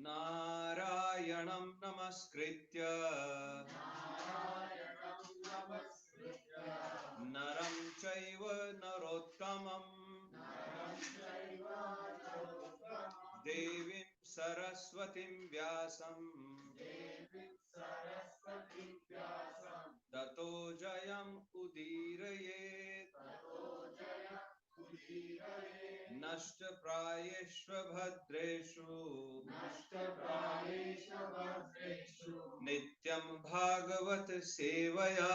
नारायणं नमस्कृत्य नरं चैव नरोत्तमं देवीं सरस्वतीं व्यासं ततो जयम् उदीरयेत् नष्टप्रायेष्व भद्रेषु नित्यं भागवत सेवया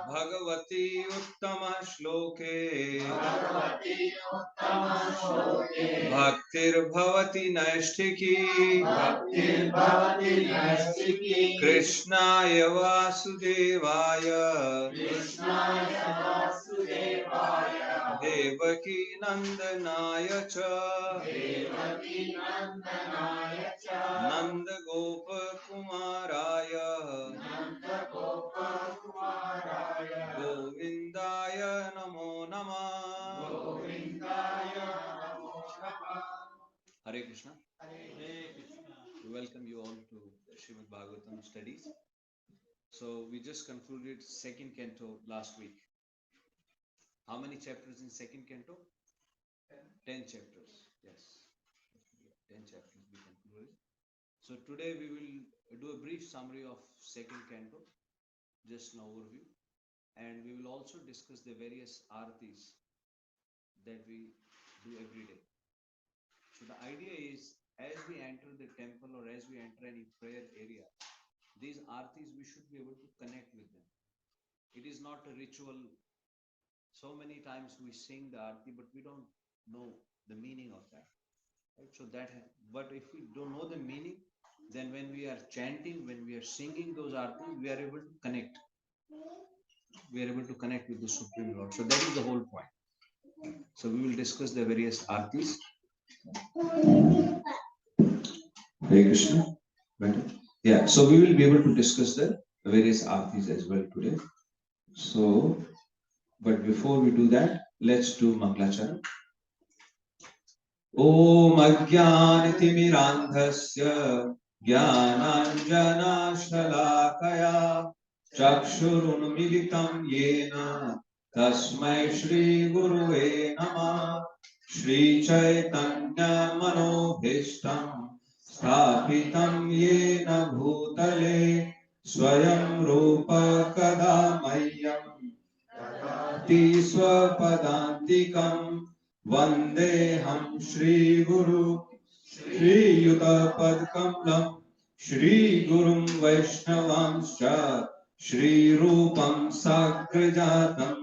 भगवती उत्तम श्लोके भक्तिर्भवति नैष्ठिकी कृष्णाय वासुदेवाय देवकी नंदनाय च नंद गोप कुमाराय गोविंदाय नमो नमः। Hare Krishna. We welcome you all to Śrīmad-Bhāgavatam studies. So we just concluded second canto last week. How many chapters in second canto? 10 chapters. Yes, 10 chapters we concluded. So today we will do a brief summary of second canto, just an overview, and we will also discuss the various artis that we do every day. So the idea is, as we enter the temple or as we enter any prayer area, these artis we should be able to connect with them. It is not a ritual. So many times we sing the arti, but we don't know the meaning of that. Right? So that, but if we don't know the meaning, then when we are chanting, when we are singing those artis, we are able to connect. We are able to connect with the Supreme Lord. So that is the whole point. So we will discuss the various artis. Hare Krishna. Yeah, so we will be able to discuss the various artis as well today. So, but before we do that, let's do Mangla Charan. Om Ajnanatimirandhasya Jnananjanashalakaya Chakshurunmilitam Yena Tasmai Shri Guruve Namah. Shri Chaitanya Manobhishtam Sthapitam Yena Bhutale Swayam Rupa Kadamayyam Tati Swapadantikam Vandeham Shri Guru Shri Yuta Padkamlam Shri Gurum Vaishnavanscha Shri Rupam Sagrajatam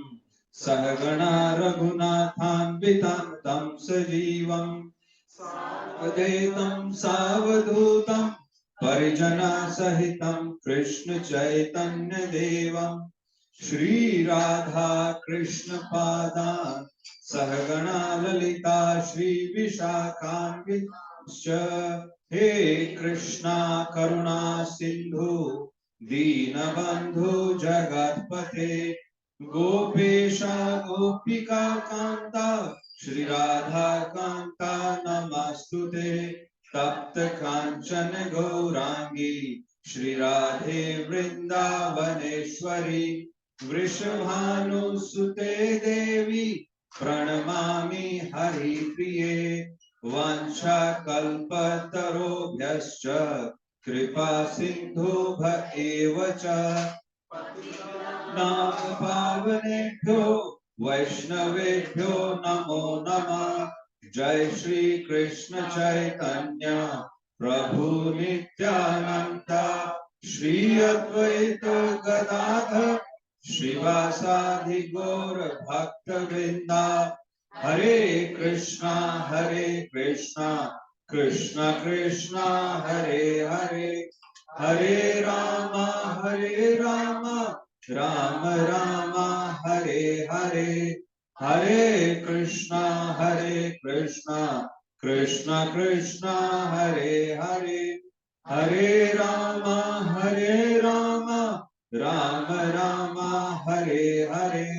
Sahagana Raghunathan Tam Sajivam Sadetam Savadhutam Parijana Sahitam Krishna Chaitanya Devam Shri Radha Krishna Padan Sahagana Lalita Shri Vishakhanvitascha. He Krishna Karuna Sindhu Deenabandhu Jagatpate Gopesha Gopika Kanta Shri Radha Kanta Namastute Tapta Kanchana Gaurangi Shri Radhe Vrindavaneshwari Vrishabhanu Sute Devi Pranamami Hari Priye Vancha Kalpatarobhyascha Kripa Sindhubha Evacha Nam Pavanebhyo Vaishnavebhyo Namo Namah. Jai Shri Krishna Chaitanya Prabhu Nityananda Shri Advaita Gadadhar Srivasadi Gaura Bhakta Vrinda. Hare Krishna Krishna Krishna Hare Hare Hare Rama Rama Rama Hare Hare Hare Krishna Krishna Krishna Hare Hare Hare Rama Rama Hare Hare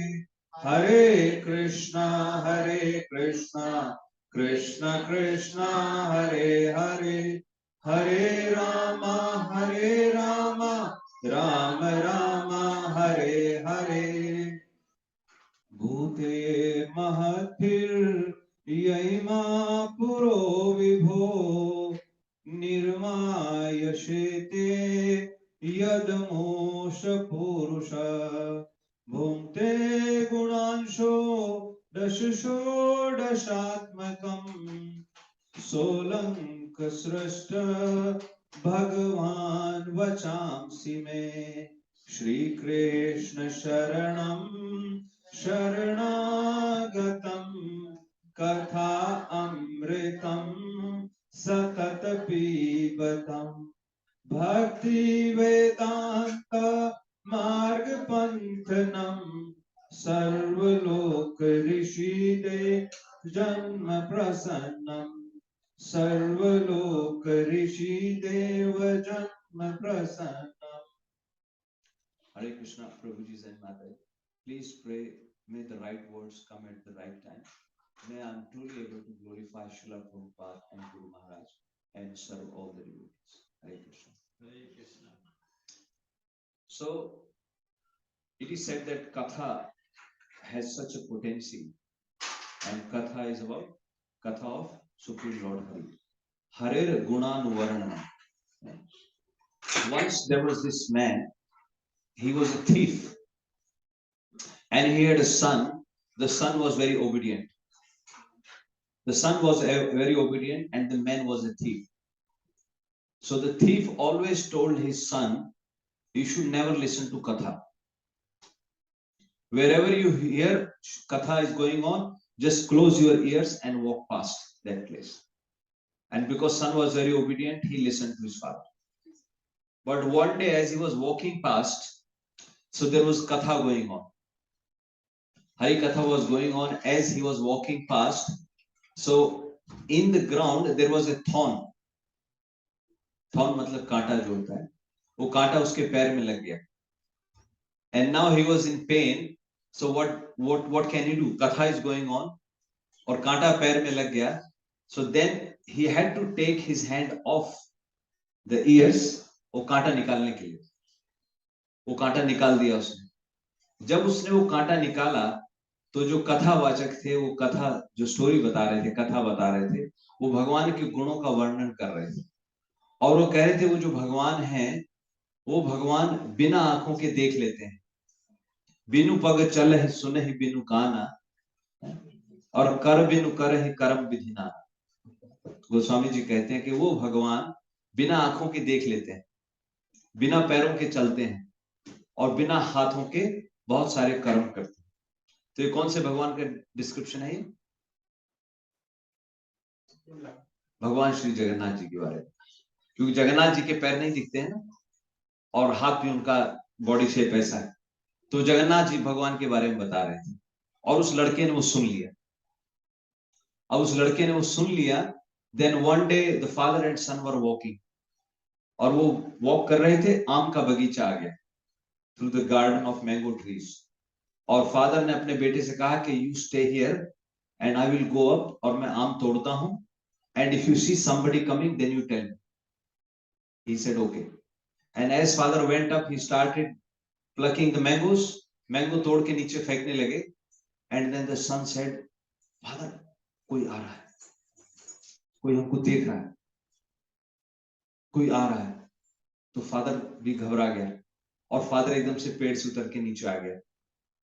Hare Krishna Krishna Krishna Krishna Hare Hare Hare Rama Rama Rama Hare Hare Bhute Mahathir Yaima Puro Vibho Nirmayashete Yadamosha Purusha Bhunte Gunansho Dashasho Dashatmakam Solank Srashta Bhagavan Vachamsi Me Shri Krishna Sharanam Sharanagatam Katha Amritam Satat Pibatam Bhakti Vedanta Marg Panthanam Sarvalok Rishide Janma Prasannam Sarvalok Rishideva Janma Prasannam. Hare Krishna, Prabhuji and Mataji. Please pray, may the right words come at the right time. May I am truly able to glorify Srila Prabhupada and Guru Maharaj and serve all the devotees. Hare Krishna. Hare Krishna. So, it is said that Katha has such a potency, and Katha is about Katha of Supreme Lord Hari. Harer Gunan Varana. Once there was this man, he was a thief, and he had a son. The son was very obedient. The son was very obedient, and the man was a thief. So the thief always told his son, you should never listen to Katha. Wherever you hear Katha is going on, just close your ears and walk past that place. And because son was very obedient, he listened to his father. But one day as he was walking past, so there was Katha going on. Hari Katha was going on as he was walking past. So in the ground there was a thorn. Thorn मतलब कांटा जो होता है, वो कांटा उसके पैर में लग गया. And now he was in pain. So what can he do? Katha is going on, और कांटा पैर में लग गया. So then he had to take his hand off the ears, वो कांटा निकालने के लिए. वो कांटा निकाल दिया उसने. जब उसने वो कांटा निकाला, तो जो कथावाचक थे, वो कथा जो स्टोरी बता रहे थे, कथा बता रहे थे, वो भगवान के गुणों का वर्णन कर रहे थे. और वो कह रहे थे वो जो भगवान हैं, वो भगवान बिना आंखों के देख लेते हैं. बिनु पग चल ही सुन ही बिनु काना, और कर बिनु कर ही कर्म विधिना. गोस्वामी जी कहते हैं कि वो भगवान बिना आंखों के देख लेते हैं, बिना पैरों के चलते हैं, और बिना हाथों के बहुत सारे कर्म करते हैं. तो ये कौन से भगवान का डिस्क्रिप्शन है? ये भगवान श्री जगन्नाथ जी के बारे में. क्योंकि जगन्नाथ जी के पैर नहीं दिखते हैं ना, और हाथ भी उनका बॉडी शेप ऐसा है. तो जगन्नाथ जी भगवान के बारे में बता रहे थे, और उस लड़के ने वो सुन लिया. अब उस लड़के ने वो सुन लिया. Then one day the father and son were walking, और वो वॉक कर रहे थे. आम का बगीचा आ गया, through the garden of mango trees. और फादर ने अपने बेटे से कहा कि you stay here and I will go up, और मैं आम तोड़ता हूं, and if you see somebody coming then you tell me. He said okay. And as father went up, he started plucking the mangoes. Mango तोड़ के नीचे फेंकने लगे. And then the son said, father कोई आ रहा है, कोई हमको देख रहा है, कोई आ रहा है. तो फादर भी घबरा गया, और फादर एकदम से पेड़ से उतर के नीचे आ गया.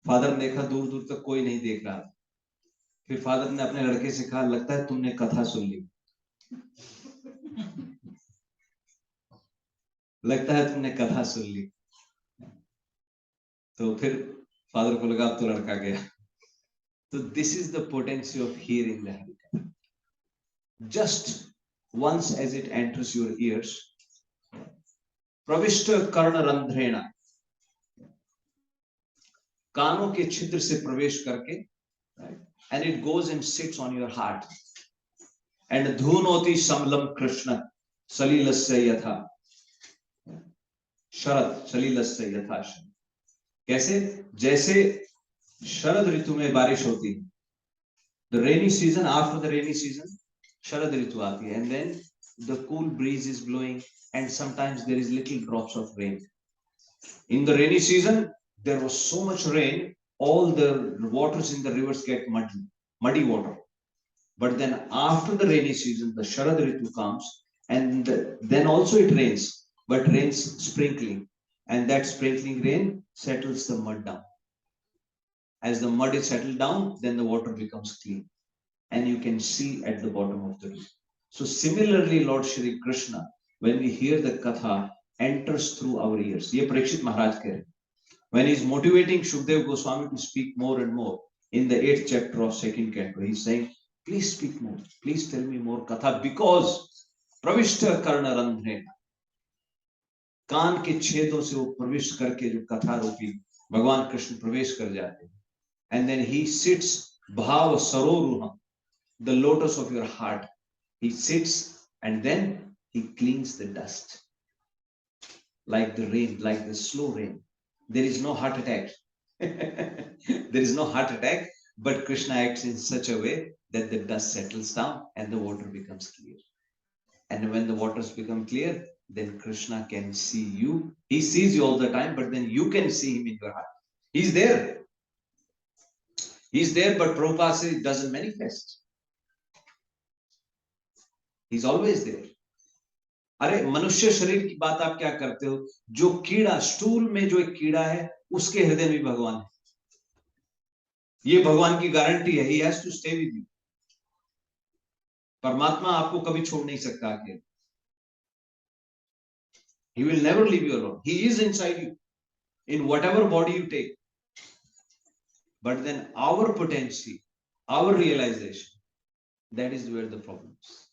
फादर ने देखा दूर दूर तक कोई नहीं देख रहा था. फिर फादर ने अपने लड़के से कहा, लगता है तुमने कथा सुन ली. लगता है तुमने कथा सुन ली. तो फिर फादर को लगा अब तो लड़का गया. तो this is the potency of hearing the Hari katha. Just once as it enters your ears, प्रविष्ट कर्ण रंध्रेण, कानों के छिद्र से प्रवेश करके, and it goes and sits on your heart. And धूनोति समलम कृष्ण सलिलस्य यथा शरद, सलिलस्य यथा शरद. कैसे? जैसे शरद ऋतु में बारिश होती है, The rainy season, after the rainy season, Sharad Ritu aati hai, and then the cool breeze is blowing, and sometimes there is little drops of rain. In the rainy season, there was so much rain, all the waters in the rivers get muddy water. But then after the rainy season, the Sharad Ritu comes, and then also it rains, but rains sprinkling, and that sprinkling rain settles the mud down. As the mud is settled down, then the water becomes clean, and you can see at the bottom of the river. So similarly, Lord Shri Krishna, when we hear the katha, enters through our ears. Ye Parikshit Maharaj keh rahe. When he is motivating Shukdev Goswami to speak more and more in the 8th chapter of 2nd Canto, he is saying, please speak more, please tell me more katha, because pravishta karna randhrena, कान के छेदों से वो प्रवेश करके जो कथा रूपी भगवान कृष्ण प्रवेश कर जाते हैं, and then he sits bhav saroruham, the lotus of your heart, he sits and then he cleans the dust like the rain, like the slow rain. There is no heart attack. There is no heart attack, but Krishna acts in such a way that the dust settles down and the water becomes clear. And when the waters become clear, then Krishna can see you. He sees you all the time, but then you can see him in your heart. He's there. He's there, but Prabhupada says it doesn't manifest. He's always there. अरे मनुष्य शरीर की बात आप क्या करते हो? जो कीड़ा, स्टूल में जो एक कीड़ा है, उसके हृदय में भगवान है. ये भगवान की गारंटी है. He has to stay with you. परमात्मा आपको कभी छोड़ नहीं सकता अकेले. He will never leave you alone. He is inside you, in whatever body you take. But then our potency, our realization, that is where the problem is.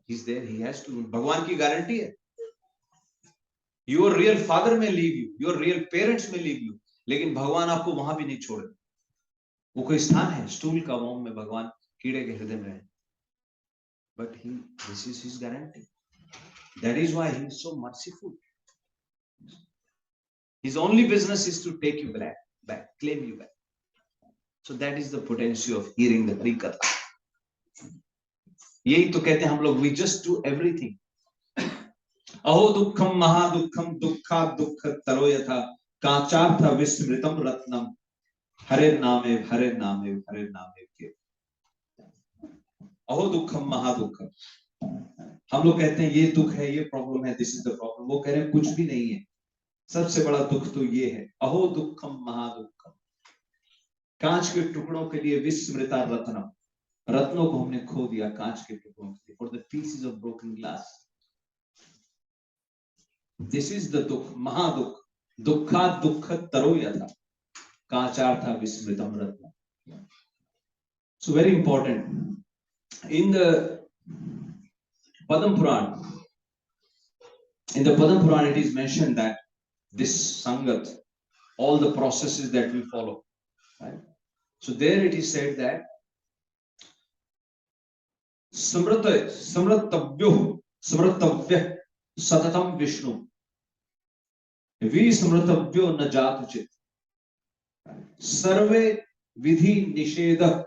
He's there. He has to. भगवान की guarantee है. Your real father may leave you, your real parents may leave you, लेकिन भगवान आपको वहां भी नहीं छोड़े. वो कोई स्थान है स्टूल का, वोम में भगवान कीड़े के हृदय में है. But this is his guarantee. That is why he is so merciful. His only business is to take you back, claim you back. So that is the potency of hearing the Hari Katha. यही तो कहते हैं हम लोग, we just do everything. अहो दुःखम महादुःखम दुःखा दुःख तरो यथा काचार्थ विस्मृतम रत्नम हरे नामे के. अहो दुःखम महादुःखम. हम लोग कहते हैं ये दुख है, ये प्रॉब्लम है, दिस इज द प्रॉब्लम. वो कह रहे हैं कुछ भी नहीं है, सबसे बड़ा दुख तो ये है. अहो दुःखम महादुःखम. कांच के टुकड़ों के लिए विस्मृता रत्नम, रत्नों को हमने खो दिया कांच के टुकड़ों के लिए. For the pieces of broken glass. This is the dukh, mahadukh. दुखा दुख तरो यथा काचार्था विस्मृतम रत्नम. So very important. In the Padam Puran, it is mentioned that this Sangat, all the processes that we follow, right? So there it is said that Samratavya Satatam Vishnu Vi Samratavyo Najatuchit Sarve Vidhi Nisheda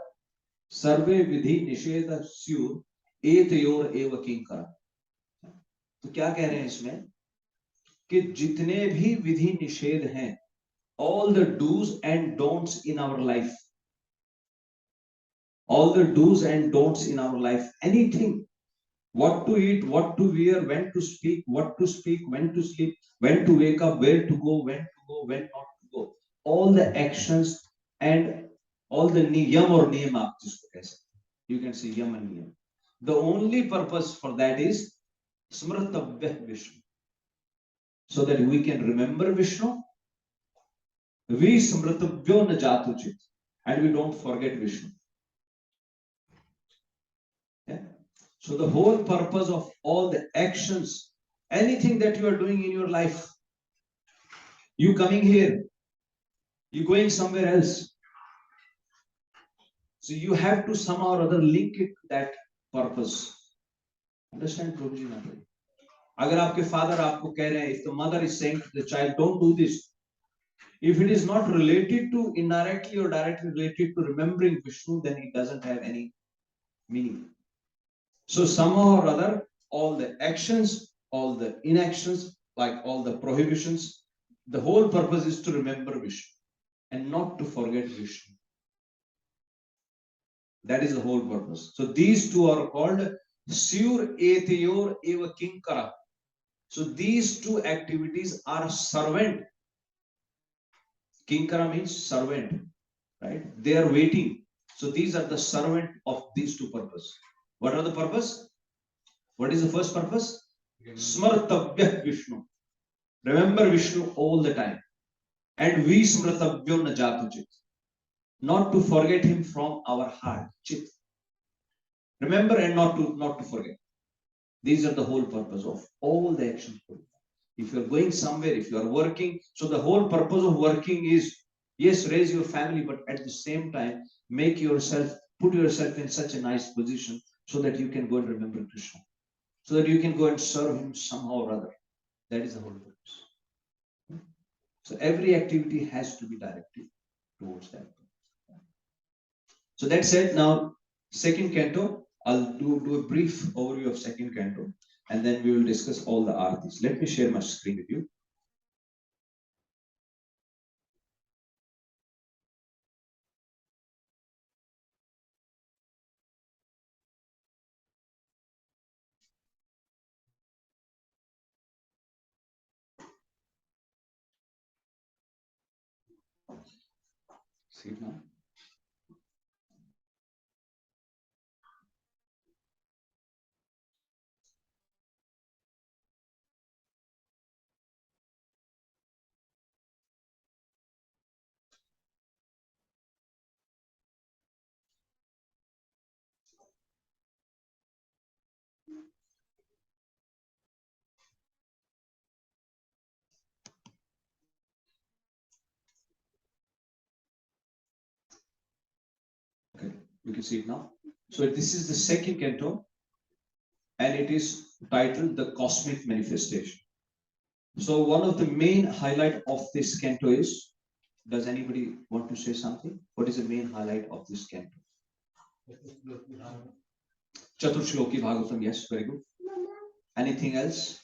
Syur एतयोर एव किंकर. तो क्या कह रहे हैं इसमें कि जितने भी विधि निषेध हैं, all the do's and don'ts in our life, all the do's and don'ts in our life, anything, what to eat, what to wear, when to speak, when to sleep, when to wake up, where to go, when not to go, all the actions and all the niyam or niyam, आप जिसको कह सकते, you can say yam and niyam. The only purpose for that is Smritavya Vishnu, so that we can remember Vishnu. We Smritavyo Najatuchit, and we don't forget Vishnu. Yeah? So the whole purpose of all the actions, anything that you are doing in your life, you coming here, you going somewhere else, so you have to somehow or other link it to that purpose. Understand, Prabhuji? अगर आपके father आपको कह रहे हैं, if the mother is saying to the child, don't do this, If it is not related to, indirectly or directly related to remembering Vishnu, then it doesn't have any meaning. So somehow or other, all the actions, all the inactions, like all the prohibitions, the whole purpose is to remember Vishnu and not to forget Vishnu. That is the whole purpose. So these two are called Syur Etayor Eva Kinkara. So these two activities are servant. Kinkara means servant, right? They are waiting. So these are the servant of these two purposes. What are the purpose? What is the first purpose? Smartabhya Vishnu. Remember Vishnu all the time. And we smratabhyo na jatujit. Not to forget him from our heart. Chit. Remember and not to forget. These are the whole purpose of all the actions. If you are going somewhere, if you are working, so the whole purpose of working is, yes, raise your family, but at the same time, put yourself in such a nice position so that you can go and remember Krishna. So that you can go and serve him somehow or other. That is the whole purpose. So every activity has to be directed towards that. So that said, now second canto, I'll do a brief overview of second canto, and then we will discuss all the artis. Let me share my screen with you. See it now? Okay, you can see it now. So this is the second canto, and it is titled The Cosmic Manifestation. So one of the main highlight of this canto is, does anybody want to say something? What is the main highlight of this canto? Chaturshloki Bhagavatam, yes, very good. Anything else?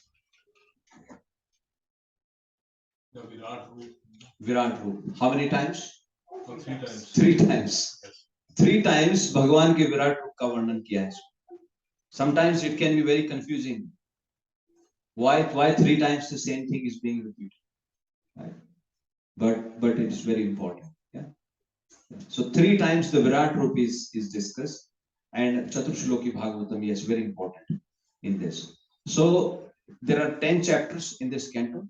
The Virat Roop. Virat Roop. How many times? 3 times. 3 times. Yes. 3 times Bhagwan ke Virat Roop ka varnan kiya hai. Sometimes it can be very confusing. Why 3 times the same thing is being repeated? Right? But it is very important. Yeah. So 3 times the Virat Roop is discussed, and Chaturshloki Bhagavatam is very important in this. So there are 10 chapters in this canto.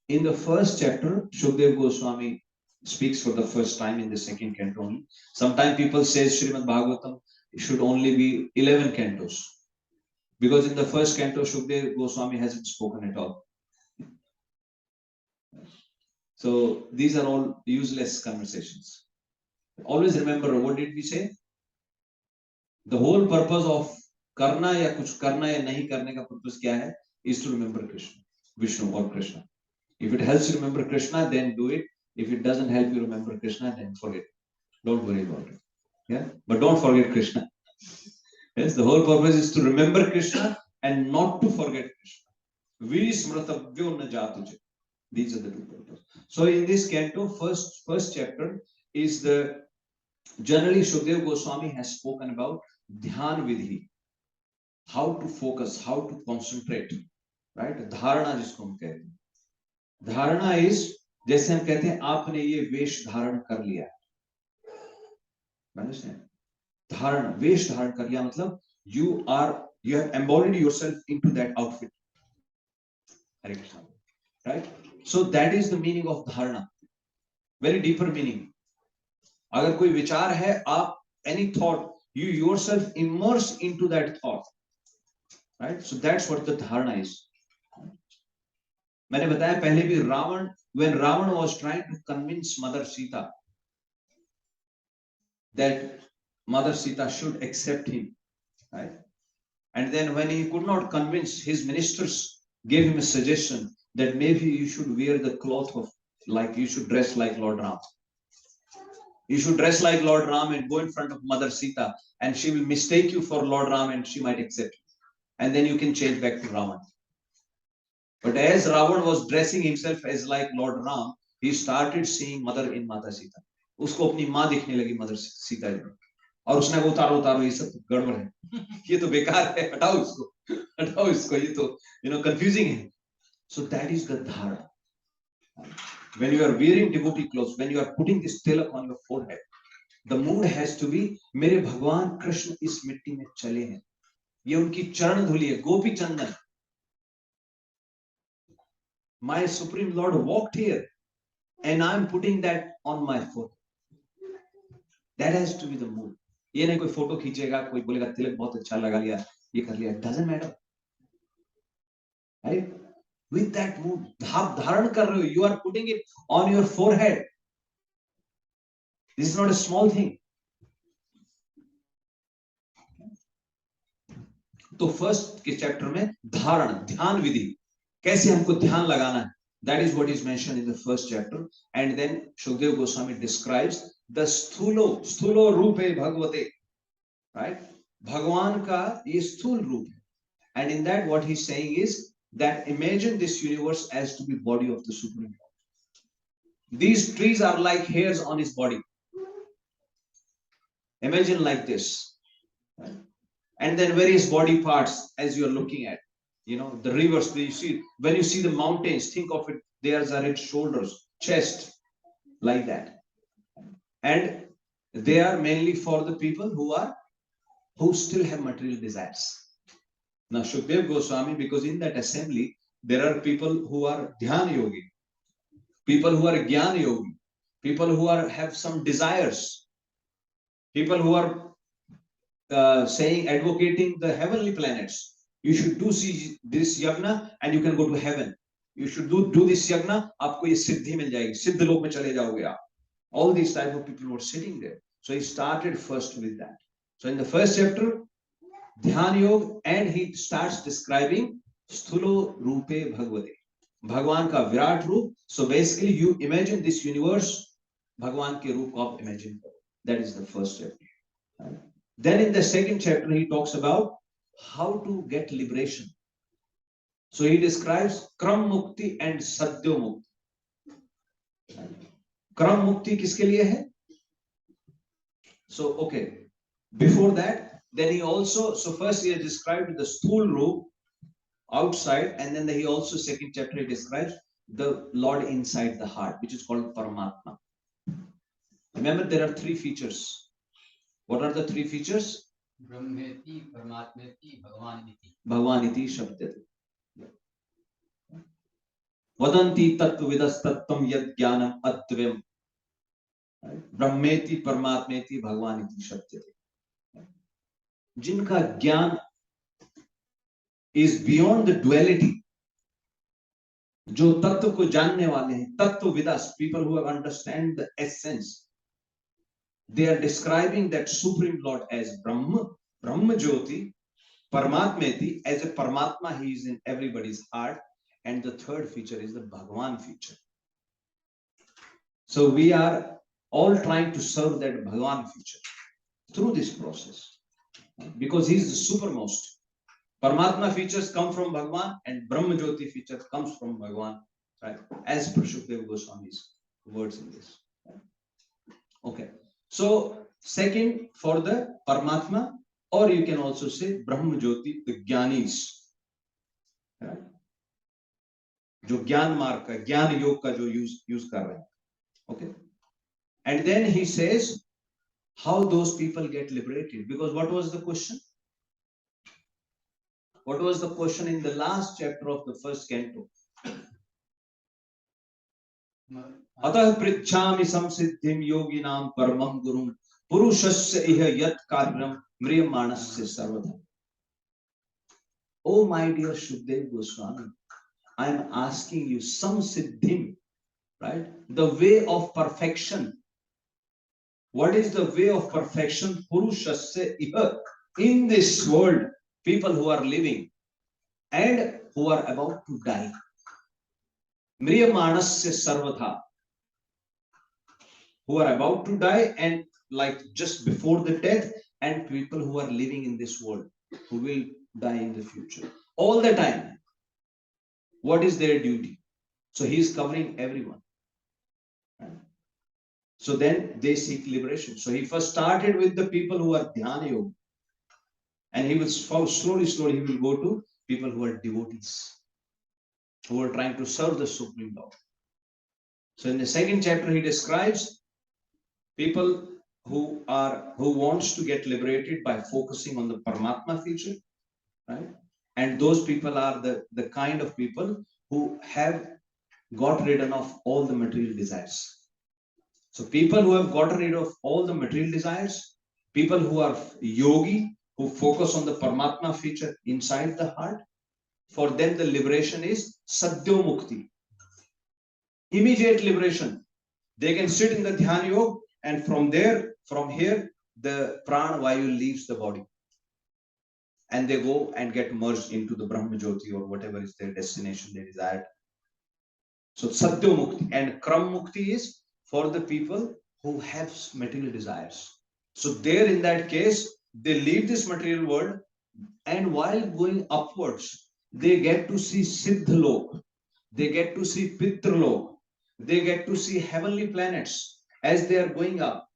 In the first chapter, Shukdev Goswami speaks for the first time in the second canto only. Sometimes people say Śrīmad-Bhāgavatam should only be 11 cantos, because in the first canto, Shukdev Goswami hasn't spoken at all. So these are all useless conversations. Always remember, what did we say? The whole purpose of karna ya kuch karna ya nahi karne ka purpose kya hai? Is to remember Krishna, Vishnu or Krishna. If it helps you remember Krishna, then do it. If it doesn't help you remember Krishna, then forget it. Don't worry about it. Yeah, but don't forget Krishna. Yes, the whole purpose is to remember Krishna and not to forget Krishna. Vi smratabhyo na jatujit. These are the two purposes. So in this canto, first chapter is the, generally Shukdev Goswami has spoken about dhyan vidhi, how to focus, how to concentrate, right? Dharana जिसको हम कहते हैं. धारणा is, जैसे हम कहते हैं आपने ये वेश धारण कर लिया. धारण, वेश धारण कर लिया मतलब you have embodied yourself into that outfit. Hare Krishna. Right? So that is the meaning of dharana. Very deeper meaning. अगर कोई विचार है, आप any thought, you yourself immerse into that thought. Right? So that's what the dharana is. मैंने बताया पहले भी, Ravan, when Ravan was trying to convince Mother Sita that Mother Sita should accept him, right? And then when he could not convince, his ministers gave him a suggestion that maybe you should wear the cloth of like you should dress like Lord Ram. You should dress like Lord Ram and go in front of Mother Sita, and she will mistake you for Lord Ram, and she might accept you. And then you can change back to Ravan. But as Ravan was dressing himself as like Lord Ram, he started seeing mother in Mata Sita. उसको अपनी माँ दिखने लगी Mother Sita जी, और उसने को उतारो उतारो, ये सब गड़बड़ है, ये तो बेकार है, हटाओ इसको, ये तो confusing है. So that is the dhara. When you are wearing devotee clothes, when you are putting this tilak on your forehead, the mood has to be मेरे भगवान कृष्ण इस मिट्टी में चले हैं, ये उनकी चरण धूलि है, गोपी चंदन. My Supreme Lord walked here, and I am putting that on my forehead. That has to be the mood. ये नहीं कोई फोटो खींचेगा, कोई बोलेगा तिलक बहुत अच्छा लगा लिया, ये कर लिया. Doesn't matter, right? With that mood, आप धारण कर रहे हो, you are putting it on your forehead. This is not a small thing. तो फर्स्ट के चैप्टर में धारण, ध्यान विधि, कैसे हमको ध्यान लगाना है, that is what is mentioned in the first chapter. And then Shukdev Goswami describes the स्थूलो रूपे भगवते, right? भगवान का ये स्थूल रूप है. And in that what he's saying is that imagine this universe as to be body of the Supreme Lord. These trees are like hairs on his body. Imagine like this, right? And then various body parts as you are looking at, the rivers. You see, when you see the mountains, think of it. There's are its shoulders, chest, like that, and they are mainly for the people who still have material desires. Now, Shukdev Goswami, because in that assembly there are people who are dhyana yogi, people who are jnana yogi, people who have some desires, people who are advocating the heavenly planets. You should do this yagna and you can go to heaven. You should do this yagna, आपको ये सिद्धि मिल जाएगी, सिद्ध लोक में चले जाओगे आप. All these type of people were sitting there. So he started first with that. So in the first chapter, Dhyan Yoga, and he starts describing Sthulo Rupe Bhagavate, Bhagwan ka Virat Roop. So basically you imagine this universe, Bhagwan ke roop ko imagine. That is the first chapter. Right? Then in the second chapter, he talks about how to get liberation. So he describes Kram Mukti and Sadhya Mukti. Kram Mukti kiske liye hai? So, okay. Before that, then he also, so first he has described the stool room outside, and then he also, second chapter, he describes the Lord inside the heart, which is called Paramatma. Remember, there are three features. What are the three features? Brahmeti, Paramatmeti, Bhagavaniti. Bhagavaniti Shabdati. Vadanti Tattvavidas Tattvam Yad Jnanam Advyam. Brahmeti, Paramatmeti, Bhagavaniti Shabdati. Jinka Jnana is beyond the duality. जो तत्व को जानने वाले हैं, तत्वविदास, people who have understand the essence. They are describing that Supreme Lord as Brahma, Brahma Jyoti, Paramatmeti, as a Paramatma, he is in everybody's heart. And the third feature is the Bhagavan feature. So we are all trying to serve that Bhagavan feature through this process, because he is the supermost. Paramatma features come from Bhagavan, and Brahma Jyoti feature comes from Bhagavan, right? As per Shukdev Goswami's words in this. Okay. So second for the Paramatma, or you can also say Brahma Jyoti, the Jnanis, right? जो ज्ञान मार्ग का, ज्ञान योग का जो use कर रहे हैं. Okay. And then he says how those people get liberated, because what was the question? What was the question in the last chapter of the first canto? Atah pritchami samsiddhim yoginam paramam gurum purushasya iha yat karyam mriyamanasya sarvada. Oh my dear Shukdev Goswami, I am asking you some siddhim, right? The way of perfection. What is the way of perfection? Purushasya iha. In this world, people who are living and who are about to die. Mriyamanasya sarvada. who are about to die and like just before the death, and people who are living in this world who will die in the future. All the time. What is their duty? So he is covering everyone. Right? So then they seek liberation. So he first started with the people who are dhyana yoga. And he will slowly, he will go to people who are devotees, who are trying to serve the Supreme Lord. So in the second chapter, he describes people who wants to get liberated by focusing on the Paramatma feature, right? And those people are the kind of people who have got rid of all the material desires. So people who have gotten rid of all the material desires, people who are yogi, who focus on the Paramatma feature inside the heart, for them the liberation is Sadhyo Mukti. Immediate liberation. They can sit in the Dhyana Yoga, and from here, the Prana Vayu leaves the body. And they go and get merged into the Brahma Jyoti or whatever is their destination they desire. So Sadhyo Mukti. And Kram Mukti is for the people who have material desires. So there in that case, they leave this material world, and while going upwards, they get to see Siddhalok, they get to see Pitralok, they get to see heavenly planets as they are going up.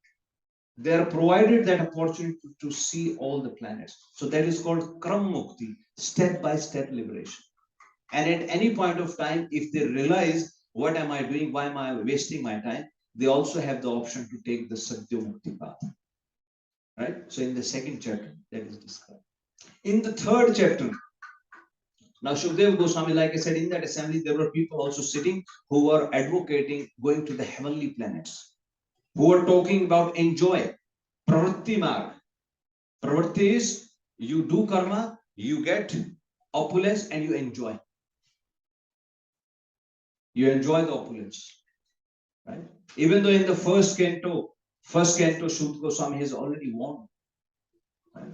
They are provided that opportunity to see all the planets. So that is called Kram Mukti, step-by-step liberation. And at any point of time, if they realize, what am I doing? Why am I wasting my time? They also have the option to take the Sadhyo Mukti path. Right? So in the second chapter, that is described. In the third chapter, now Shukdev Goswami, like I said, in that assembly, there were people also sitting who were advocating going to the heavenly planets, who were talking about enjoy, pravritti marg. Pravritti is you do karma, you get opulence, and you enjoy. You enjoy the opulence, right? Even though in the first canto, Shukdev Goswami has already warned. Right?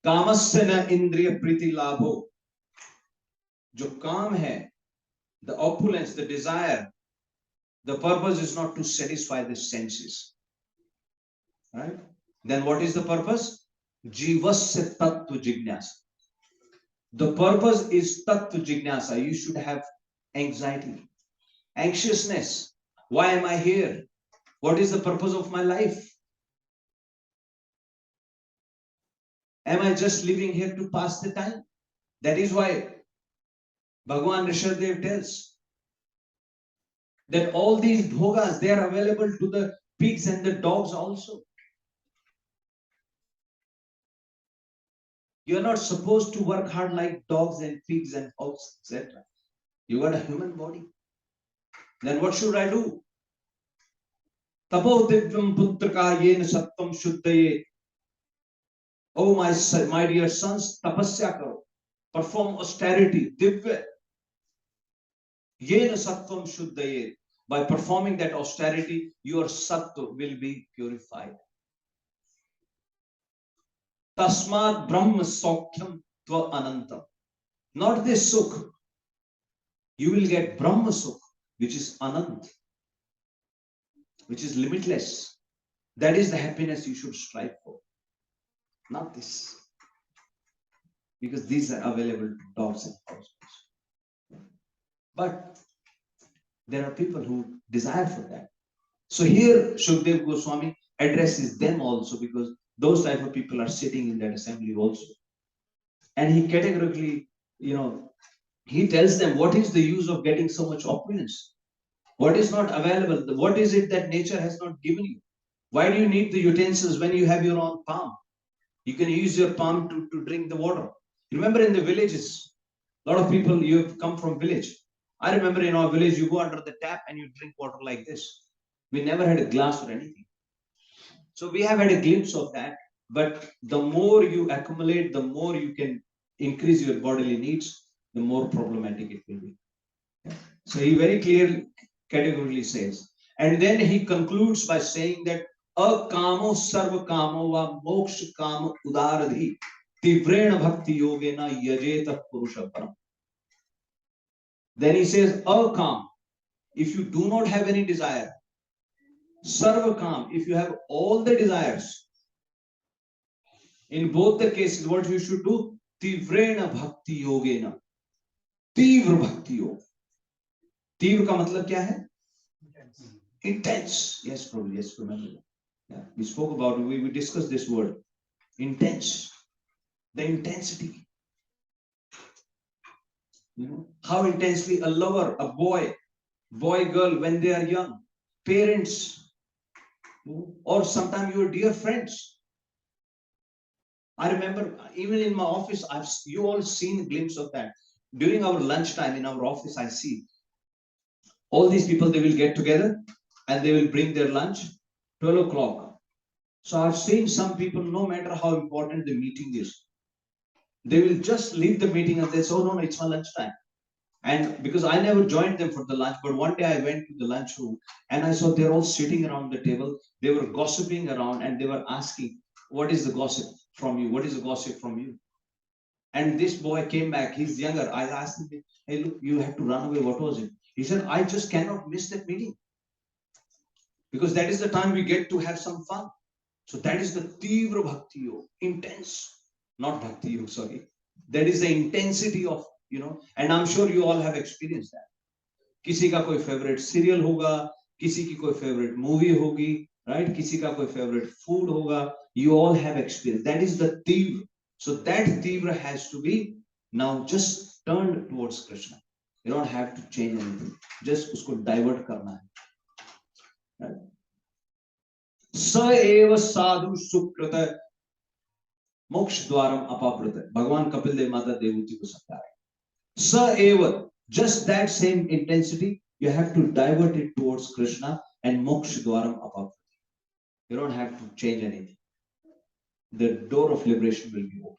कामस्य न इंद्रिय प्रीति लाभो, जो काम है, the opulence, the desire, the purpose is not to satisfy the senses, right? Then what is the purpose? Jivasya tattva jignasa. The purpose is tattva jignasa. You should have anxiety, anxiousness. Why am I here? What is the purpose of my life? Am I just living here to pass the time? That is why Bhagavan Rishabdev tells that all these bhogas, they are available to the pigs and the dogs also. You are not supposed to work hard like dogs and pigs and hogs, etc. You got a human body. Then what should I do? Tapo divyam putraka yen sattam shuddhaye. Oh my dear sons, tapasya karo. Perform austerity, divya. Yen sattam shuddhaye. By performing that austerity, your sattva will be purified. Tasmad Brahma Sokhyam Tva Anantam. Not this Sukh. You will get Brahma Sukh, which is Anant, which is limitless. That is the happiness you should strive for. Not this. Because these are available to dogs and cows. But there are people who desire for that. So here Shukdev Goswami addresses them also, because those type of people are sitting in that assembly also. And he categorically, he tells them, what is the use of getting so much opulence? What is not available? What is it that nature has not given you? Why do you need the utensils when you have your own palm? You can use your palm to drink the water. Remember in the villages, a lot of people, you have come from village. I remember in our village, you go under the tap and you drink water like this. We never had a glass or anything. So we have had a glimpse of that. But the more you accumulate, the more you can increase your bodily needs, the more problematic it will be. So he very clearly, categorically says. And then he concludes by saying that akamo sarva kamo va moksha kama udaradhi tivrena bhakti yogena yajeta purusha param. Then he says, akam, if you do not have any desire, Sarva Kam, if you have all the desires, in both the cases, what you should do? Tivrena Bhakti Yogena. Tivra Bhakti Yoga. Tivra का मतलब क्या है? Intense. Yes, probably. Yes, remember that. Yeah, we spoke about it. We discussed this word. Intense. The intensity. You know, how intensely a lover, a boy, girl, when they are young, parents, or sometimes your dear friends. I remember even in my office, you all seen a glimpse of that. During our lunchtime in our office, I see all these people, they will get together and they will bring their lunch, 12 o'clock. So I've seen some people, no matter how important the meeting is, they will just leave the meeting and they say, oh no, it's my lunchtime. And because I never joined them for the lunch, but one day I went to the lunchroom and I saw they're all sitting around the table. They were gossiping around and they were asking, what is the gossip from you? What is the gossip from you? And this boy came back, he's younger. I asked him, hey, look, you had to run away. What was it? He said, I just cannot miss that meeting. Because that is the time we get to have some fun. So that is the Tivra Bhakti Yoga, intense, not Bhakti Yoga, sorry. That is the intensity of, you know, and I'm sure you all have experienced that. किसी का कोई favorite serial होगा, किसी की कोई favorite movie होगी, right? किसी का कोई favorite food होगा. You all have experienced. That is the Tivra. So that Tivra has to be now just turned towards Krishna. You don't have to change anything. Just उसको divert करना है. Right? स एव साधु सुकृत मोक्ष द्वारम अपावृत. भगवान कपिल देव माता देवहूति को समझा रहे. स एव, just that same intensity, you have to divert it towards Krishna and moksha dwaram apavriti. You don't have to change anything. The door of liberation will be open.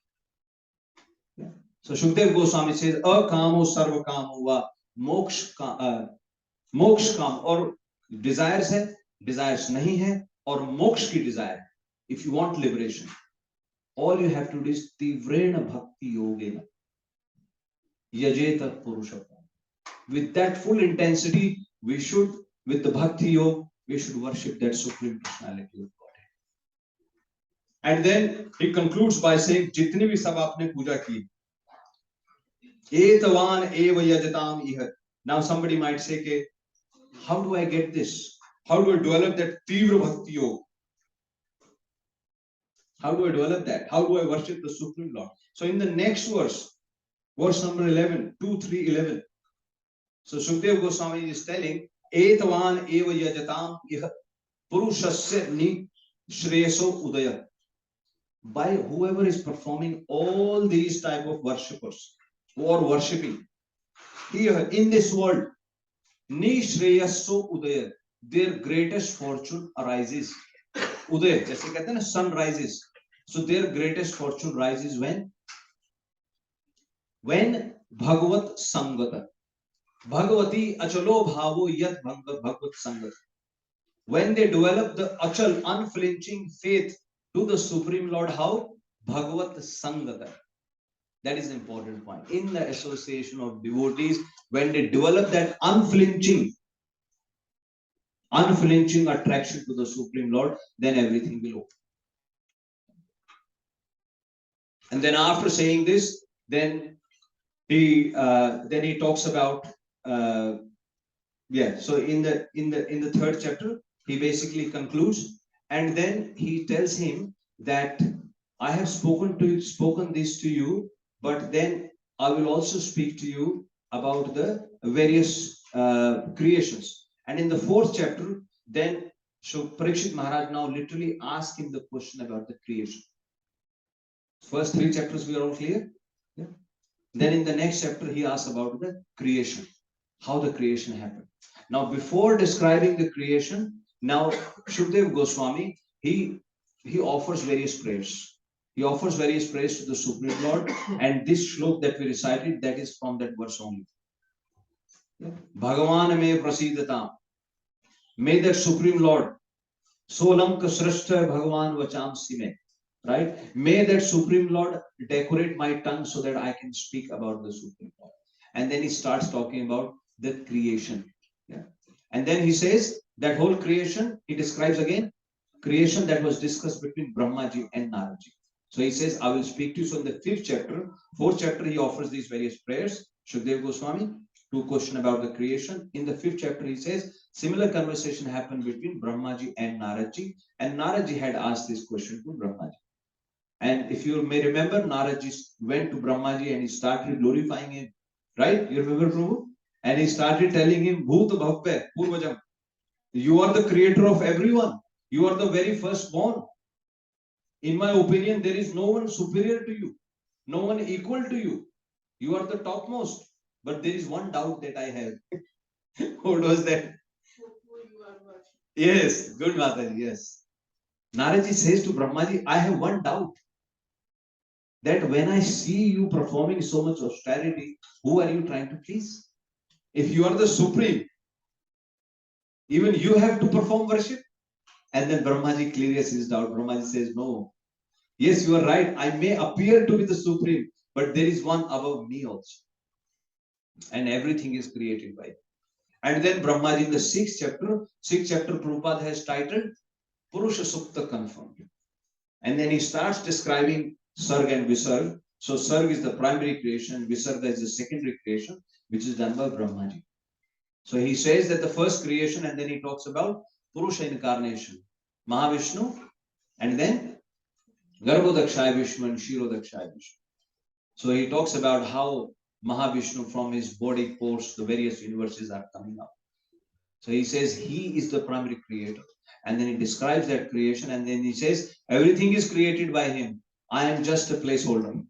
Yeah. So Shukdev Goswami says, akamo sarva kamo va moksha kam, or desires hai, desires nahi hai, or moksha ki desire. If you want liberation, all you have to do is tivrena bhakti yogena yajeta purusham. With that full intensity, we should, with the bhakti yoga, we should worship that supreme personality of Godhead. And then he concludes by saying, जितनी भी सब आपने पूजा की, एतवान एव यजताम इह. Now somebody might say, के, how do I get this? How do I develop that tivra bhakti yoga? How do I develop that? How do I worship the Supreme Lord? So in the next verse, verse number 11, 2, 3, 11. So Shukdev Goswami is telling, Etavan eva yajatam iha purushasya ni shreyaso udaya. By whoever is performing all these type of worshippers or worshipping here in this world, ni shreyaso udaya, their greatest fortune arises. Udaya, जैसे कहते हैं ना, sun rises. So their greatest fortune rises when Bhagavat Sangata. Bhagavati achalo bhavo yat bhagavat sangat. When they develop the achal, unflinching faith to the Supreme Lord, how? Bhagavat Sangata. That is an important point. In the association of devotees, when they develop that unflinching attraction to the Supreme Lord, then everything will open. And then after saying this, then he talks about so in the third chapter he basically concludes, and then he tells him that I have spoken this to you, but then I will also speak to you about the various creations. And in the fourth chapter, then so Parikshit Maharaj now literally asked him the question about the creation. First 3 chapters we are all clear. Yeah. Then in the next chapter he asks about the creation, how the creation happened. Now before describing the creation, now Shukdev Goswami, he offers various prayers. He offers various prayers to the Supreme Lord, and this shlok that we recited, that is from that verse only. Bhagavan me prasidata. May that Supreme Lord, Solam ka srashta Bhagavan vacham sime. Right? May that Supreme Lord decorate my tongue so that I can speak about the Supreme Lord. And then he starts talking about the creation. Yeah. And then he says That whole creation, he describes again, creation that was discussed between Brahmaji and Naraji. So he says, I will speak to you. So in the 5th chapter, 4th chapter, he offers these various prayers. Shukdev Goswami, 2 questions about the creation. In the 5th chapter, he says, similar conversation happened between Brahmaji and Naraji. And Naraji had asked this question to Brahmaji. And if you may remember, Naraji went to Brahmaji and he started glorifying him. Right? You remember, Prabhu? And he started telling him, Bhut Bhavpe, Purvajam. You are the creator of everyone. You are the very firstborn. In my opinion, there is no one superior to you, no one equal to you. You are the topmost. But there is one doubt that I have. What was that? Yes, good Mataji, yes. Naraji says to Brahmaji, I have one doubt. That when I see you performing so much austerity, who are you trying to please? If you are the supreme, even you have to perform worship. And then Brahmaji clears his doubt. Brahmaji says, no. Yes, you are right. I may appear to be the supreme, but there is one above me also. And everything is created by him. And then Brahmaji in the 6th chapter, Prabhupada has titled Purusha Sukta confirmed. And then he starts describing Sarg and Visarg. So Sarg is the primary creation, Visarga is the secondary creation, which is done by Brahmaji. So he says that the first creation, and then he talks about Purusha incarnation, Mahavishnu, and then Garbhodakshaya Vishnu and Kshirodakshaya Vishnu. So he talks about how Mahavishnu from his body pores, the various universes are coming up. So he says he is the primary creator. And then he describes that creation, and then he says everything is created by him. I am just a placeholder.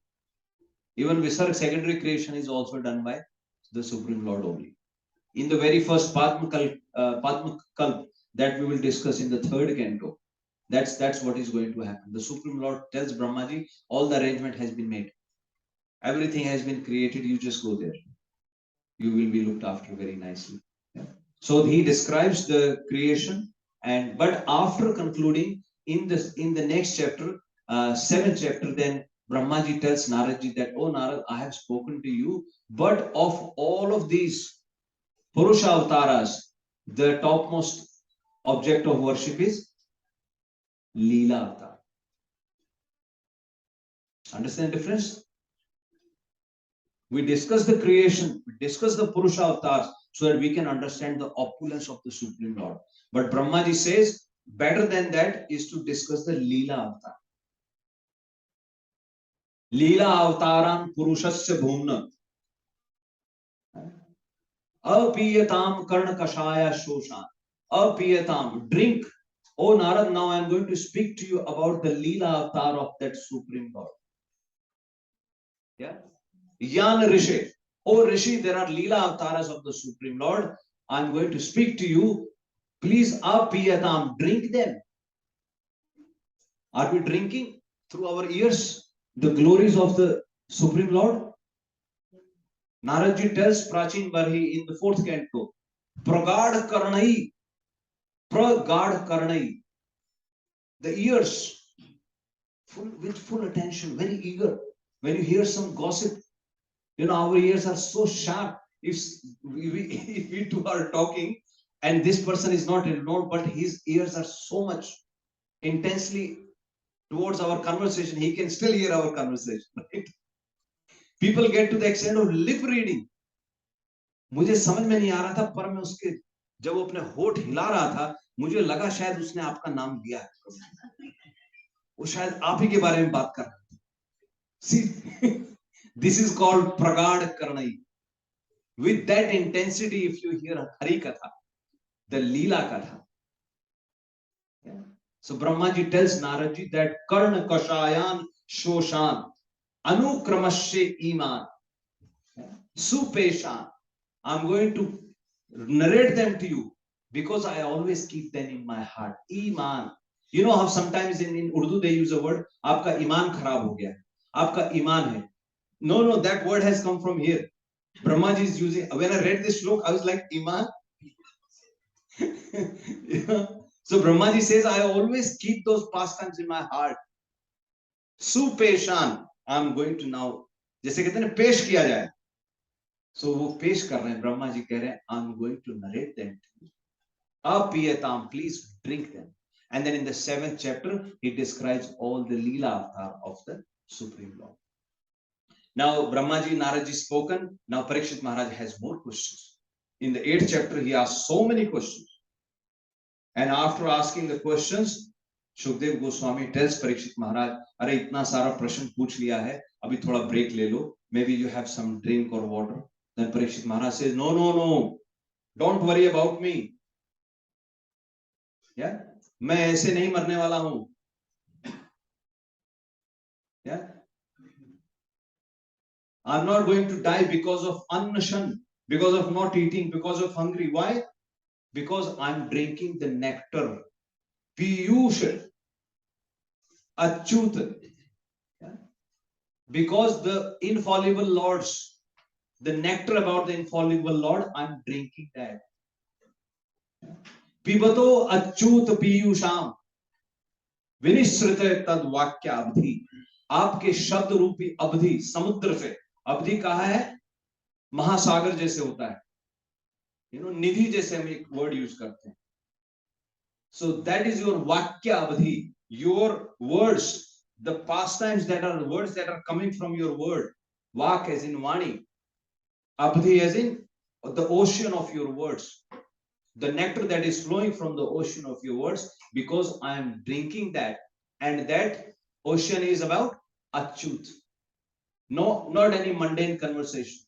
Even Visarg secondary creation is also done by the Supreme Lord only. In the very first Padma Kalp that we will discuss in the 3rd canto, that's what is going to happen. The Supreme Lord tells Brahmaji, all the arrangement has been made. Everything has been created. You just go there. You will be looked after very nicely. Yeah. So he describes the creation, but after concluding in the next chapter, 7th chapter, then Brahmaji tells Naradji that, oh Narad, I have spoken to you, but of all of these Purusha avatars, the topmost object of worship is Lila avatar. Understand the difference? We discuss the creation, we discuss the Purusha avatars so that we can understand the opulence of the Supreme Lord. But Brahmaji says, better than that is to discuss the Lila avatar. Lila avataram Purushasya bhumna. Apiyatam karna kashaya shoshan. Apiyatam, drink. Oh Narad, now I am going to speak to you about the Lila avatar of that Supreme Lord. Yeah. Yan Rishi. Oh Rishi, there are Lila avatars of the Supreme Lord. I am going to speak to you. Please, apiyatam, drink them. Are we drinking through our ears the glories of the Supreme Lord? Naradji tells Prachin Barhi in the 4th canto, Pragad Karnai, Pragad Karnai. The ears, with full attention, very eager. When you hear some gossip, our ears are so sharp. If we two are talking and this person is not known, but his ears are so much intensely towards our conversation, he can still hear our conversation, right? People get to the extent of lip reading. मुझे समझ में नहीं आ रहा था, पर मैं उसके जब वो अपने होठ हिला रहा था, मुझे लगा शायद उसने आपका नाम लिया है, वो शायद आप ही के बारे में बात कर रहा है. See, this is called Pragad Karnai. With that intensity, if you hear Hari Katha, the Leela Katha. Yeah. So Brahmaji tells Naradji that Karna Kashayan Shoshan Anukramashe Iman Supeshan. I'm going to narrate them to you because I always keep them in my heart. Iman. You know how sometimes in Urdu they use a word, Aapka Iman kharab ho gaya. Aapka Iman hai. No, that word has come from here. Brahmaji is using, when I read this shlok, I was like, Iman? Yeah. So Brahmaji says, I always keep those pastimes in my heart. Supeshan. I'm going to now, जैसे कहते हैं पेश किया जाए. So वो पेश कर रहे हैं, ब्रह्मा जी कह रहे हैं, I'm going to narrate them to you. Apiyatam, please drink them. And then in the 7th chapter, he describes all the Lila avatar of the Supreme Lord. Now, Brahmaji, Naraji spoken. Now, Parikshit Maharaj has more questions. In the 8th chapter, he asked so many questions. And after asking the questions, Shukdev Goswami tells Parikshit Maharaj, "Are itna sara prashn pooch liya hai, abhi thoda break le lo. Maybe you have some drink or water." Then Parikshit Maharaj says, "No, no, no. Don't worry about me. Yeah, मैं ऐसे नहीं मरने वाला हूं. Yeah, I'm not going to die because of annashan, because of not eating, because of hungry. Why? Because I'm drinking the nectar. Piyush, achyut. Yeah? Because the infallible Lords, the nectar about the infallible Lord, I'm drinking that. Pibato achyut piyusham. विनिश्रित तद वाक्य अवधि, आपके शब्द रूपी अवधि समुद्र से, अवधि कहा है महासागर जैसे होता है, निधि जैसे हम एक वर्ड यूज करते हैं. So that is your वाक्य अवधि, your words, the pastimes that are words that are coming from your word. Vak as in Vani, Abdhi as in the ocean of your words, the nectar that is flowing from the ocean of your words, because I am drinking that, and that ocean is about Achyut. No, not any mundane conversation.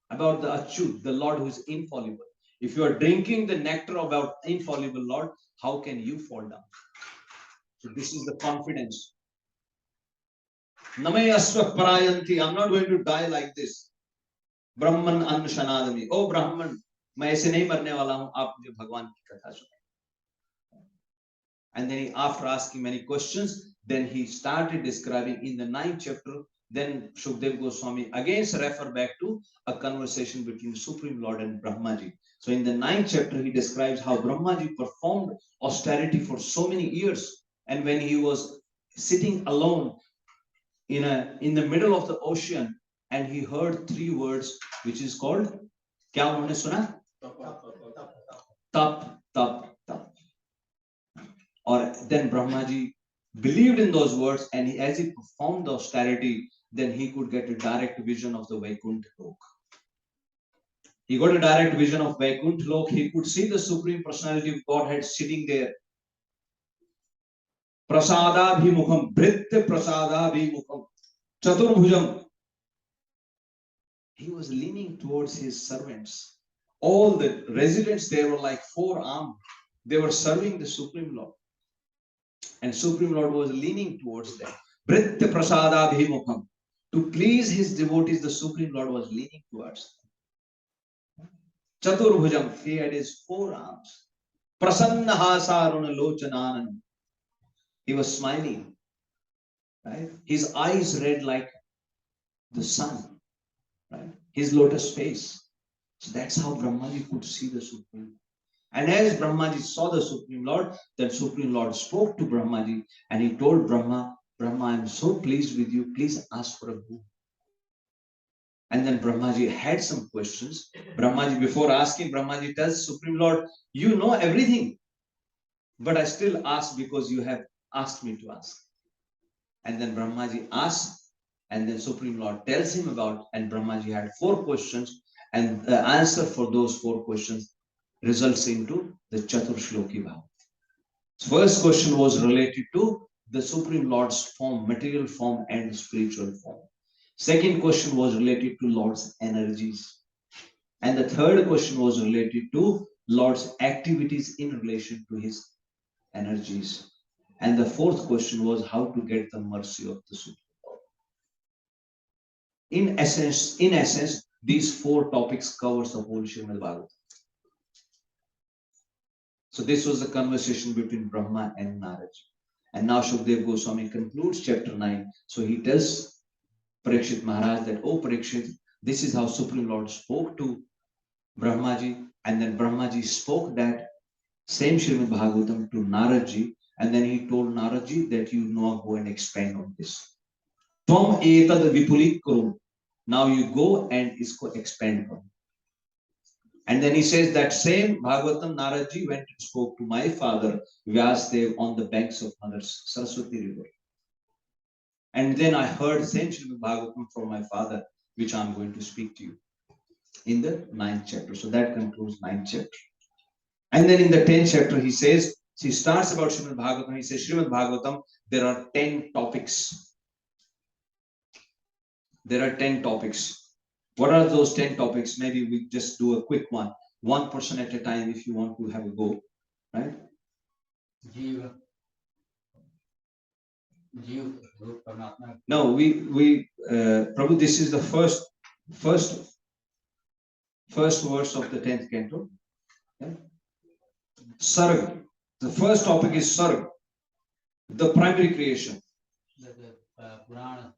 About the Achyut, the Lord who is infallible. If you are drinking the nectar about infallible Lord, how can you fall down? So this is the confidence. Namay asva parayanti, I'm not going to die like this. Brahman anshanadami. Oh Brahman, मैं ऐसे नहीं मरने वाला हूं, आप मुझे भगवान की कथा सुनाएं. And then after asking many questions, then he started describing in the 9th chapter. Then Shukdev Goswami again refer back to a conversation between the Supreme Lord and Brahmaji. So in the 9th chapter, he describes how Brahmaji performed austerity for so many years, and when he was sitting alone in the middle of the ocean, and he heard 3 words, which is called, क्या उन्होंने सुना? Tap, tap, tap. Or then Brahmaji believed in those words, and as he performed the austerity, then he could get a direct vision of the Vaikuntha Lok. He got a direct vision of Vaikuntha Lok. He could see the Supreme Personality of Godhead sitting there. Prasadabhimukham, Bhritya Prasadabhimukham, Chaturbhujam. He was leaning towards his servants. All the residents there were like 4-armed. They were serving the Supreme Lord. And Supreme Lord was leaning towards them. Bhritya Prasadabhimukham. To please his devotees, the Supreme Lord was leaning towards them. Chaturbhujam, he had his 4 arms. Prasanna hasaruna lochananam. He was smiling. Right? His eyes red like the sun. Right? His lotus face. So that's how Brahmaji could see the Supreme Lord. And as Brahmaji saw the Supreme Lord, then Supreme Lord spoke to Brahmaji, and he told Brahma, Brahma, I am so pleased with you. Please ask for a boon. And then Brahmaji had some questions. Brahmaji, before asking, Brahmaji tells Supreme Lord, you know everything, but I still ask because you have asked me to ask. And then Brahmaji asks, and then Supreme Lord tells him about, and Brahmaji had 4 questions, and the answer for those 4 questions results into the Chatur Shloki Bhava. First question was related to the Supreme Lord's form, material form and spiritual form. Second question was related to Lord's energies. And the third question was related to Lord's activities in relation to his energies. And the fourth question was how to get the mercy of the Supreme Lord. In essence, these 4 topics covers the whole Śrīmad-Bhāgavatam. So this was the conversation between Brahma and Narad. And now Shukdev Goswami concludes chapter 9. So he tells Parikshit Maharaj that, oh Parikshit, this is how Supreme Lord spoke to Brahmaji. And then Brahmaji spoke that same Śrīmad-Bhāgavatam to Naradji. And then he told Naradji that you now go and expand on this. Tvam etad vipulit kurum. Now you go and isko expand on. And then he says that same Bhagavatam, Naradji went and spoke to my father, Vyasdev, on the banks of Mother Saraswati River. And then I heard same Śrīmad-Bhāgavatam from my father, which I'm going to speak to you in the 9th chapter. So that concludes 9th chapter. And then in the 10th chapter, he says, he starts about Śrīmad-Bhāgavatam. He says, Śrīmad-Bhāgavatam, there are 10 topics. There are 10 topics. What are those 10 topics? Maybe we just do a quick one. One person at a time if you want to have a go. Right? Jiva. Paramatma. No, Prabhu, this is the first verse of the 10th canto. Okay? Sarg. The first topic is Sarg, the primary creation. Purana,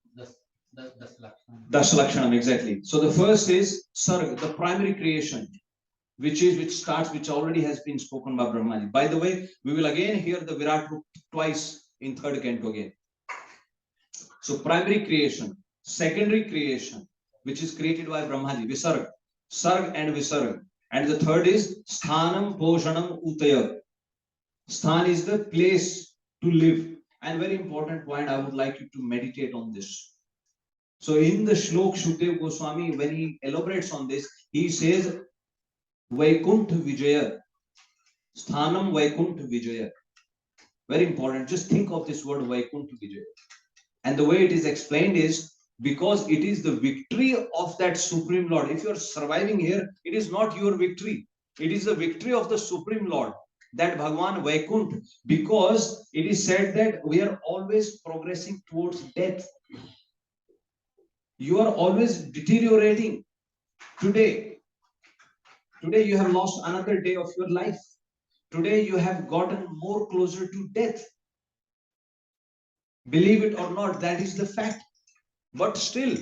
Das Lakshanam, exactly. So the first is Sarg, the primary creation, which already has been spoken by Brahmaji. By the way, we will again hear the Virat Roop twice in 3rd canto again. So primary creation, secondary creation, which is created by Brahmaji, Visarg, Sarg and Visarg. And the third is Sthanam Poshanam Utaya. Sthan is the place to live. And very important point, I would like you to meditate on this. So in the Shlok, Shukdev Goswami, when he elaborates on this, he says, Vaikuntha Vijaya. Sthanam Vaikuntha Vijaya. Very important. Just think of this word Vaikuntha Vijaya. And the way it is explained is because it is the victory of that Supreme Lord. If you are surviving here, it is not your victory. It is the victory of the Supreme Lord, that Bhagavan Vaikuntha, because it is said that we are always progressing towards death. You are always deteriorating. Today you have lost another day of your life. Today you have gotten more closer to death. Believe it or not, that is the fact. But still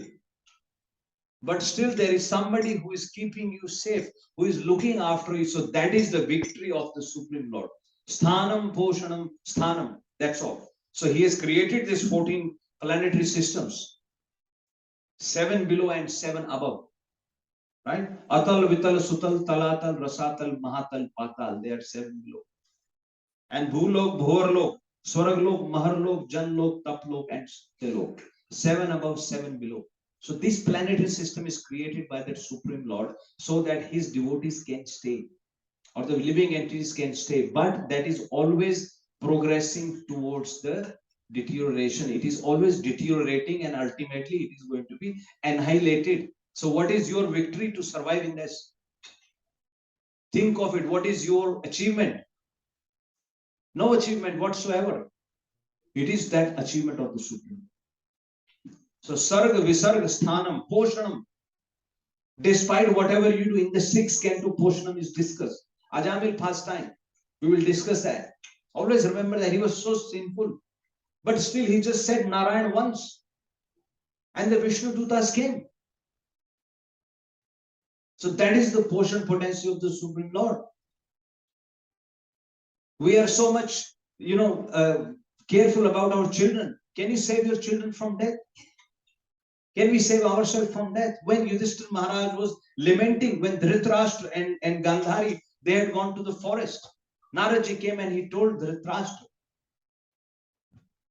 there is somebody who is keeping you safe, who is looking after you. So that is the victory of the Supreme Lord. Sthanam, Poshanam, Sthanam. That's all. So he has created these 14 planetary systems. 7 below and 7 above. Right? Atal, Vital, Sutal, Talatal, Rasatal, Mahatal, Patal. They are 7 below. And Bhulok, Bhorlok, Swaraglok, Maharlok, Janlok, Taplok, and Stelok. 7 above, 7 below. So this planetary system is created by that Supreme Lord so that his devotees can stay, or the living entities can stay. But that is always progressing towards the deterioration. It is always deteriorating, and ultimately it is going to be annihilated. So what is your victory to survive in this? Think of it. What is your achievement? No achievement whatsoever. It is that achievement of the Supreme. So Sarga, Visarga, Sthanam, Poshanam. Despite whatever you do in the 6th canto, Poshanam is discussed. Ajamil Pastime, we will discuss that. Always remember that he was so sinful. But still he just said Narayan once. And the Vishnu Dutas came. So that is the Poshan potency of the Supreme Lord. We are so much, careful about our children. Can you save your children from death? Can we save ourselves from death? When Yudhishthira Maharaj was lamenting, when Dhritarashtra and Gandhari, they had gone to the forest, Naraji came and he told Dhritarashtra.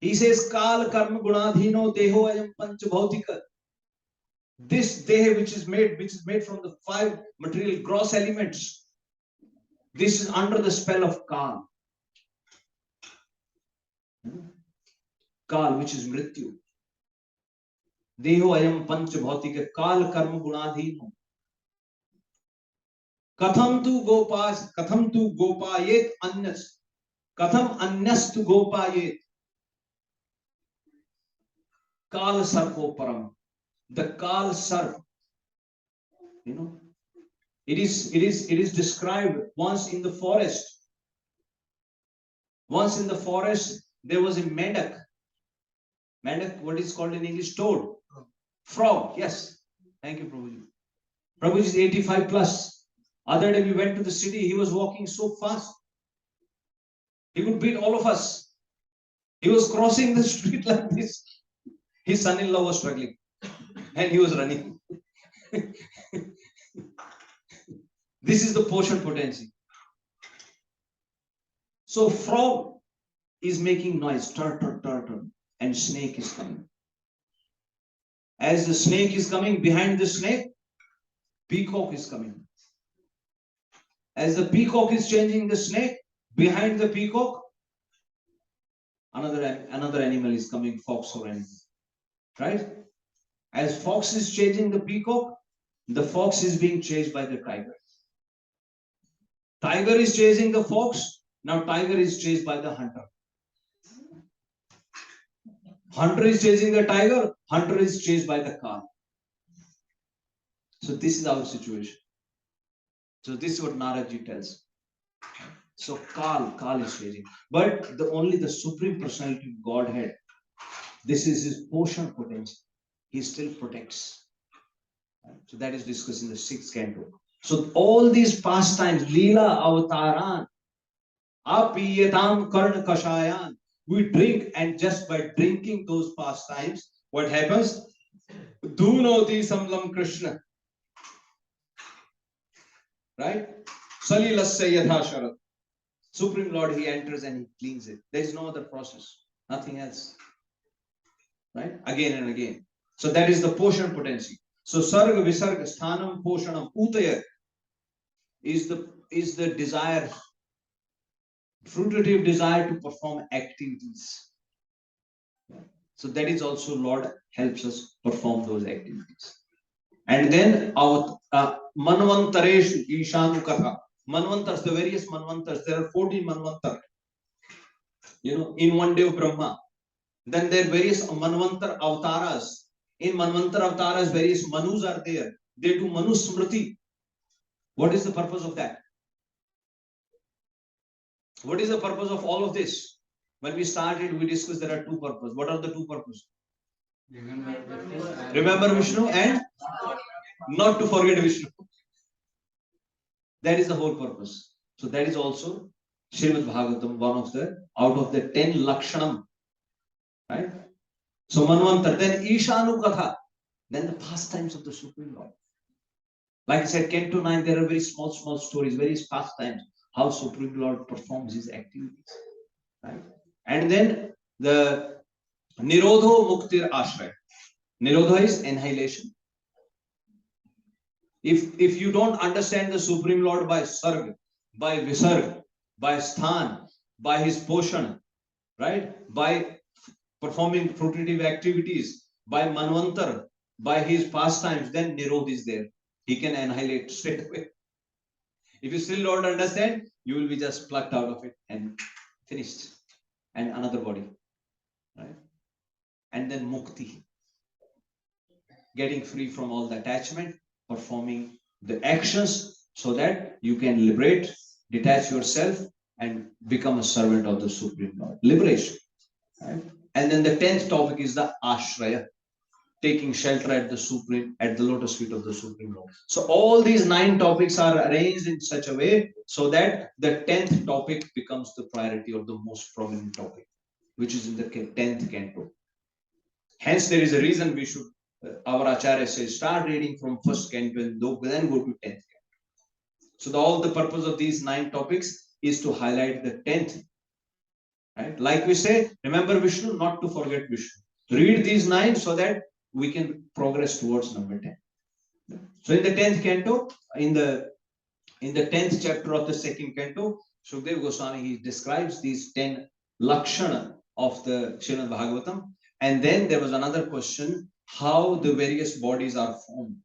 He says, Kal karma gunadhino deho ayam pancha bhautika. This deha which is made from the 5 material gross elements, this is under the spell of Kal. Kal, which is Mrityu. Deho ayam pancha bhautika kal karma gunadhino. Katham tu gopayet anyas. Katham anyas tu gopayet. Kal sarpo param. The Kal Sarp. It is described once in the forest. Once in the forest, there was a medak. Medak, what is called in English? Toad. Frog, yes. Thank you, Prabhuji. Prabhuji is 85 plus. Other day we went to the city, he was walking so fast. He would beat all of us. He was crossing the street like this. His son-in-law was struggling. And he was running. This is the portion potency. So frog is making noise, tur, and snake is coming. As the snake is coming, behind the snake, peacock is coming. As the peacock is changing the snake, behind the peacock, another animal is coming, fox or animal. Right? As fox is chasing the peacock, the fox is being chased by the tiger. Tiger is chasing the fox. Now tiger is chased by the hunter. Hunter is chasing the tiger. Hunter is chased by the car. So this is our situation. So this is what Naraji tells. So Kal is chasing. But only the Supreme Personality of Godhead, this is his portion potency. He still protects. So that is discussed in the 6th canto. So all these pastimes, Leela Avataran, Apiyetam Karna Kashayan, we drink, and just by drinking those pastimes, what happens? Dhunoti Samlam Krishna. Right? Salilasya Yatha Sharat. Supreme Lord, he enters and he cleans it. There is no other process. Nothing else. Right? Again and again. So that is the portion potency. So Sarga Visarga Sthanam Poshanam Utaya is the desire, fruitative desire to perform activities. So that is also Lord helps us perform those activities. And then our Manvantaresh Ishanu Katha. Manvantars, the various Manvantars, there are 14 Manvantars. In one day of Brahma. Then there are various Manvantar avatars. In Manvantar avatars, various Manus are there. They do Manu Smriti. What is the purpose of that? What is the purpose of all of this? When we started, we discussed there are two purposes. What are the two purposes? Remember Vishnu and not to forget Vishnu. That is the whole purpose. So that is also Śrīmad-Bhāgavatam, one of the out of the 10 Lakshanam. Right? So Manvantar, then Ishanu Katha, then the pastimes of the Supreme Lord. Like I said, Canto 9, there are very small stories, various pastimes, how Supreme Lord performs his activities. Right? And then the Nirodho Muktir Ashraya. Nirodha is annihilation. If you don't understand the Supreme Lord by Sarg, by Visarg, by Sthan, by his Poshan, right? By performing fruitative activities, by Manvantar, by his pastimes, then Nirodha is there. He can annihilate straight away. If you still don't understand, you will be just plucked out of it and finished. And another body. Right? And then Mukti. Getting free from all the attachment, performing the actions so that you can liberate, detach yourself and become a servant of the Supreme Lord. Liberation. Right? And then the 10th topic is the Ashraya. Taking shelter at the lotus feet of the Supreme Lord. So all these 9 topics are arranged in such a way so that the 10th topic becomes the priority or the most prominent topic, which is in the 10th canto. Hence, there is a reason we should, our Acharya says, start reading from 1st canto and then go to 10th canto. So all the purpose of these 9 topics is to highlight the 10th. Right? Like we say, remember Vishnu, not to forget Vishnu. Read these 9 so that we can progress towards number 10. So in the 10th canto, in the 10th chapter of the 2nd canto, Shukdev Goswami, he describes these 10 lakshana of the Śrīmad-Bhāgavatam. And then there was another question, how the various bodies are formed.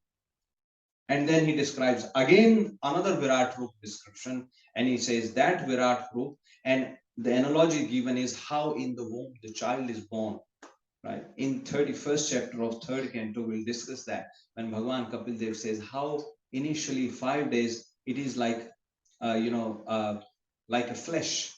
And then he describes again another Virat Roop description. And he says that Virat Roop, and the analogy given is how in the womb the child is born. Right? In 31st chapter of 3rd canto, we'll discuss that. When Bhagavan Kapil Dev says how initially 5 days, it is like, like a flesh,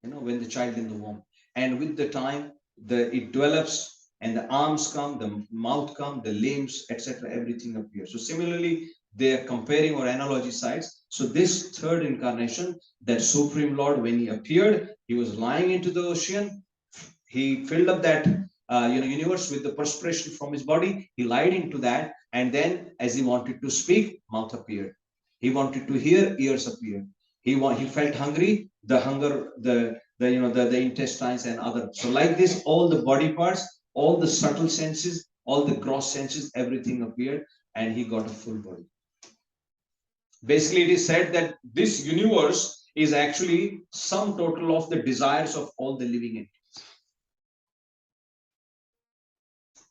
when the child in the womb. And with the time, it develops and the arms come, the mouth come, the limbs, etc. Everything appears. So similarly, they are comparing or analogy sides. So this 3rd incarnation, that Supreme Lord, when he appeared, he was lying into the ocean. He filled up that universe with the perspiration from his body. He lied into that, and then as he wanted to speak, mouth appeared. He wanted to hear, ears appeared. He felt hungry, the hunger, the intestines and other. So like this, all the body parts, all the subtle senses, all the gross senses, everything appeared, and he got a full body. Basically, it is said that this universe is actually sum total of the desires of all the living entities.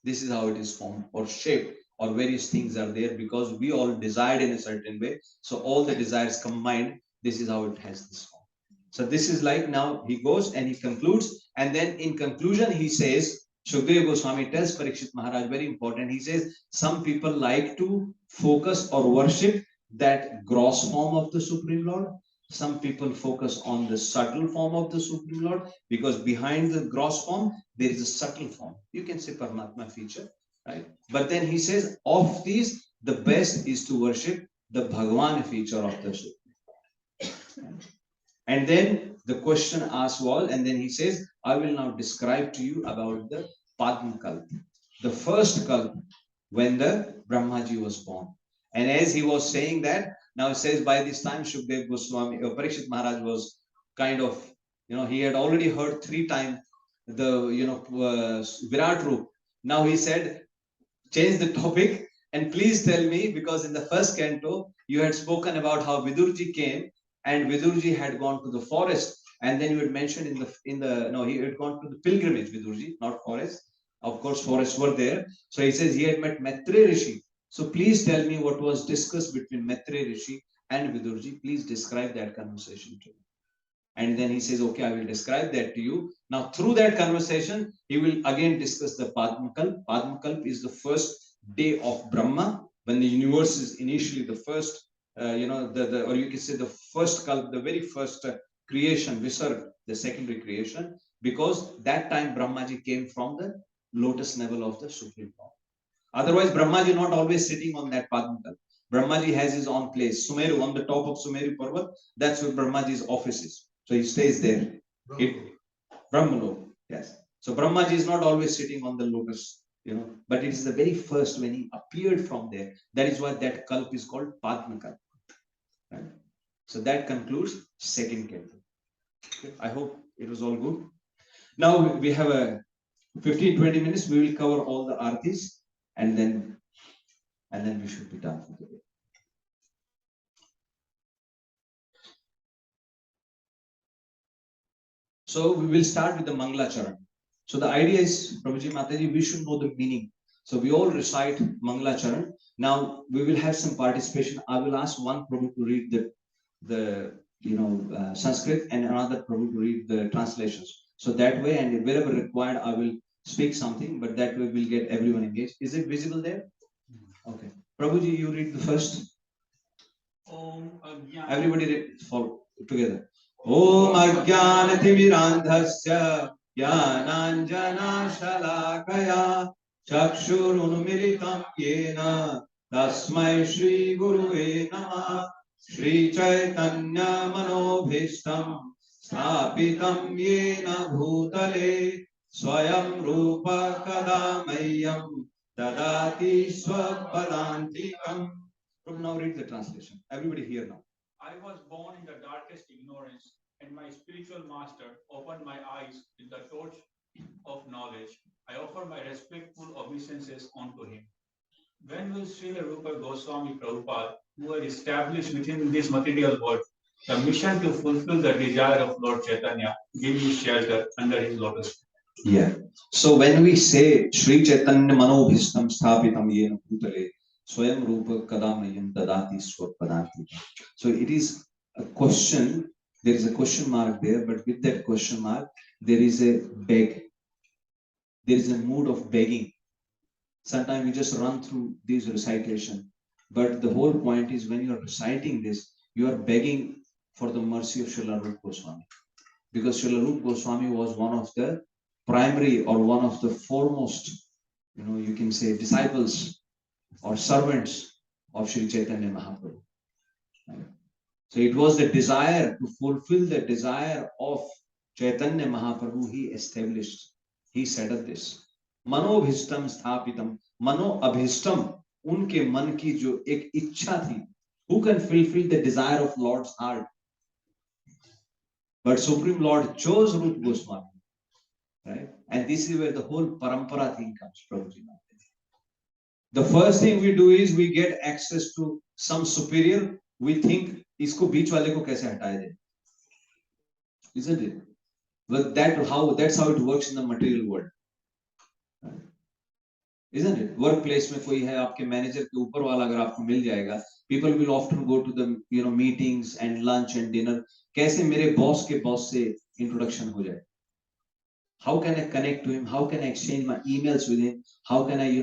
This is how it is formed or shaped, or various things are there because we all desired in a certain way. So all the desires combined, this is how it has this form. So this is like, now he goes and he concludes, and then in conclusion he says, Shukdev Goswami tells Parikshit Maharaj, very important, he says, some people like to focus or worship that gross form of the Supreme Lord. Some people focus on the subtle form of the Supreme Lord, because behind the gross form, there is a subtle form. You can say Paramatma feature, right? But then he says, of these, the best is to worship the Bhagavan feature of the Supreme. And then the question asked was, and then he says, I will now describe to you about the Padma Kalp, the first Kalp, when the Brahmaji was born. And as he was saying that, now it says by this time Shukdev Goswami, Parikshit Maharaj was kind of, he had already heard 3 times the, Virat Roop. Now he said, change the topic and please tell me, because in the first canto, you had spoken about how Vidurji came and Vidurji had gone to the forest, and then you had mentioned he had gone to the pilgrimage, Vidurji, not forest. Of course, forests were there. So he says he had met Maitre Rishi. So please tell me what was discussed between Maitre Rishi and Vidurji. Please describe that conversation to me. And then he says, okay, I will describe that to you. Now, through that conversation, he will again discuss the Padma Kalp. Padma Kalp is the first day of Brahma, when the universe is initially the first, or you can say the first Kalp, the very first creation, Visarga, the secondary creation, because that time Brahmaji came from the lotus level of the Supreme Lord. Otherwise, Brahmaji not always sitting on that Padma Kalp. Brahmaji has his own place. Sumeru, on the top of Sumeru Parvat, that's where Brahmaji's office is. So he stays there. Brahmalok, yes. So Brahmaji is not always sitting on the lotus, but it is the very first when he appeared from there. That is why that Kalp is called Padma Kalp. Right? So that concludes second canto. Okay. I hope it was all good. Now we have a 15-20 minutes. We will cover all the artis, and then we should be done for the day. So we will start with the Mangla Charan. So the idea is, Prabhuji Mataji, we should know the meaning. So we all recite Mangla Charan. Now we will have some participation. I will ask one Prabhu to read the Sanskrit, and another Prabhu to read the translations. So that way, and wherever required, I will speak something, but that way we'll get everyone engaged. Is it visible there? Okay. Prabhuji, you read the first. Everybody read for together. Om Ajnanatirandhasya Jnananjana Shalakaya Chakshurunmilitam Yena Tasmai Shri Gurave Namah Shri Chaitanya Manobhishtam Sthapitam Yena Bhutale Swayam Rupa Kadamayam Dadati Swapadantikam. Now read the translation. Everybody here now. I was born in the darkest ignorance, and my spiritual master opened my eyes with the torch of knowledge. I offer my respectful obeisances unto him. When will Srila Rupa Goswami Prabhupada, who had established within this material world the mission to fulfill the desire of Lord Chaitanya, give me shelter under his lotus? Yeah. So when we say Sri Chaitanya Manobhishtam Sthapitam Yena Bhutale Swayam Rupa Kadamayam Dadati Swapadanti. So it is a question, there is a question mark there, but with that question mark, there is a beg. There is a mood of begging. Sometimes we just run through these recitation. But the whole point is, when you are reciting this, you are begging for the mercy of Srila Rupa Goswami. Because Srila Rupa Goswami was one of the primary, or one of the foremost, you can say, disciples or servants of Sri Chaitanya Mahaprabhu. Right? So it was the desire to fulfill the desire of Chaitanya Mahaprabhu he established. He set up this. Manobhishtam sthapitam. Mano abhishtam. उनके मन की जो एक इच्छा थी, Who can fulfill the desire of Lord's heart? But Supreme Lord chose Rupa Goswami, right? And this is where the whole parampara thing comes from. The first thing we do is we get access to some superior. We think इसको बीच वाले को कैसे हटाया जाए, isn't it? But that's how it works in the material world, isn't it? Workplace में कोई है आपके मैनेजर के ऊपर वाला अगर आपको मिल जाएगा, people will often go to the meetings and lunch and dinner. कैसे मेरे बॉस के बॉस से introduction हो जाए? How can I connect to him? How can I exchange my emails with him? How can I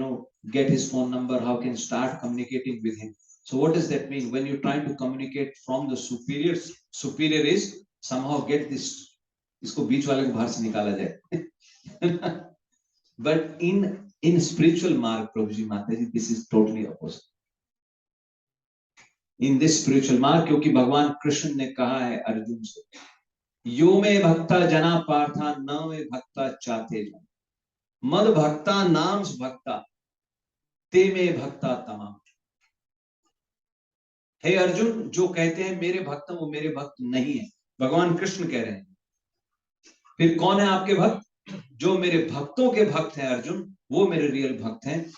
get his phone number? How can I start communicating with him? So what does that mean? When you're trying to communicate from the superior is somehow get this, इसको बीच वाले को बाहर से निकाला जाए. But in spiritual mark, Prabhuji Mataji, this is totally opposite. In this spiritual mark, क्योंकि भगवान कृष्ण ने कहा है अर्जुन से, यो में भक्ता जना पार्था न में भक्ता चाते जन, मद भक्ता नाम भक्ता ते में भक्ता तमाम. हे अर्जुन, जो कहते हैं मेरे भक्त वो मेरे भक्त नहीं है, भगवान कृष्ण कह रहे हैं. फिर कौन है आपके भक्त? जो मेरे भक्तों के भक्त हैं अर्जुन, वो मेरे रियल भक्त हैं.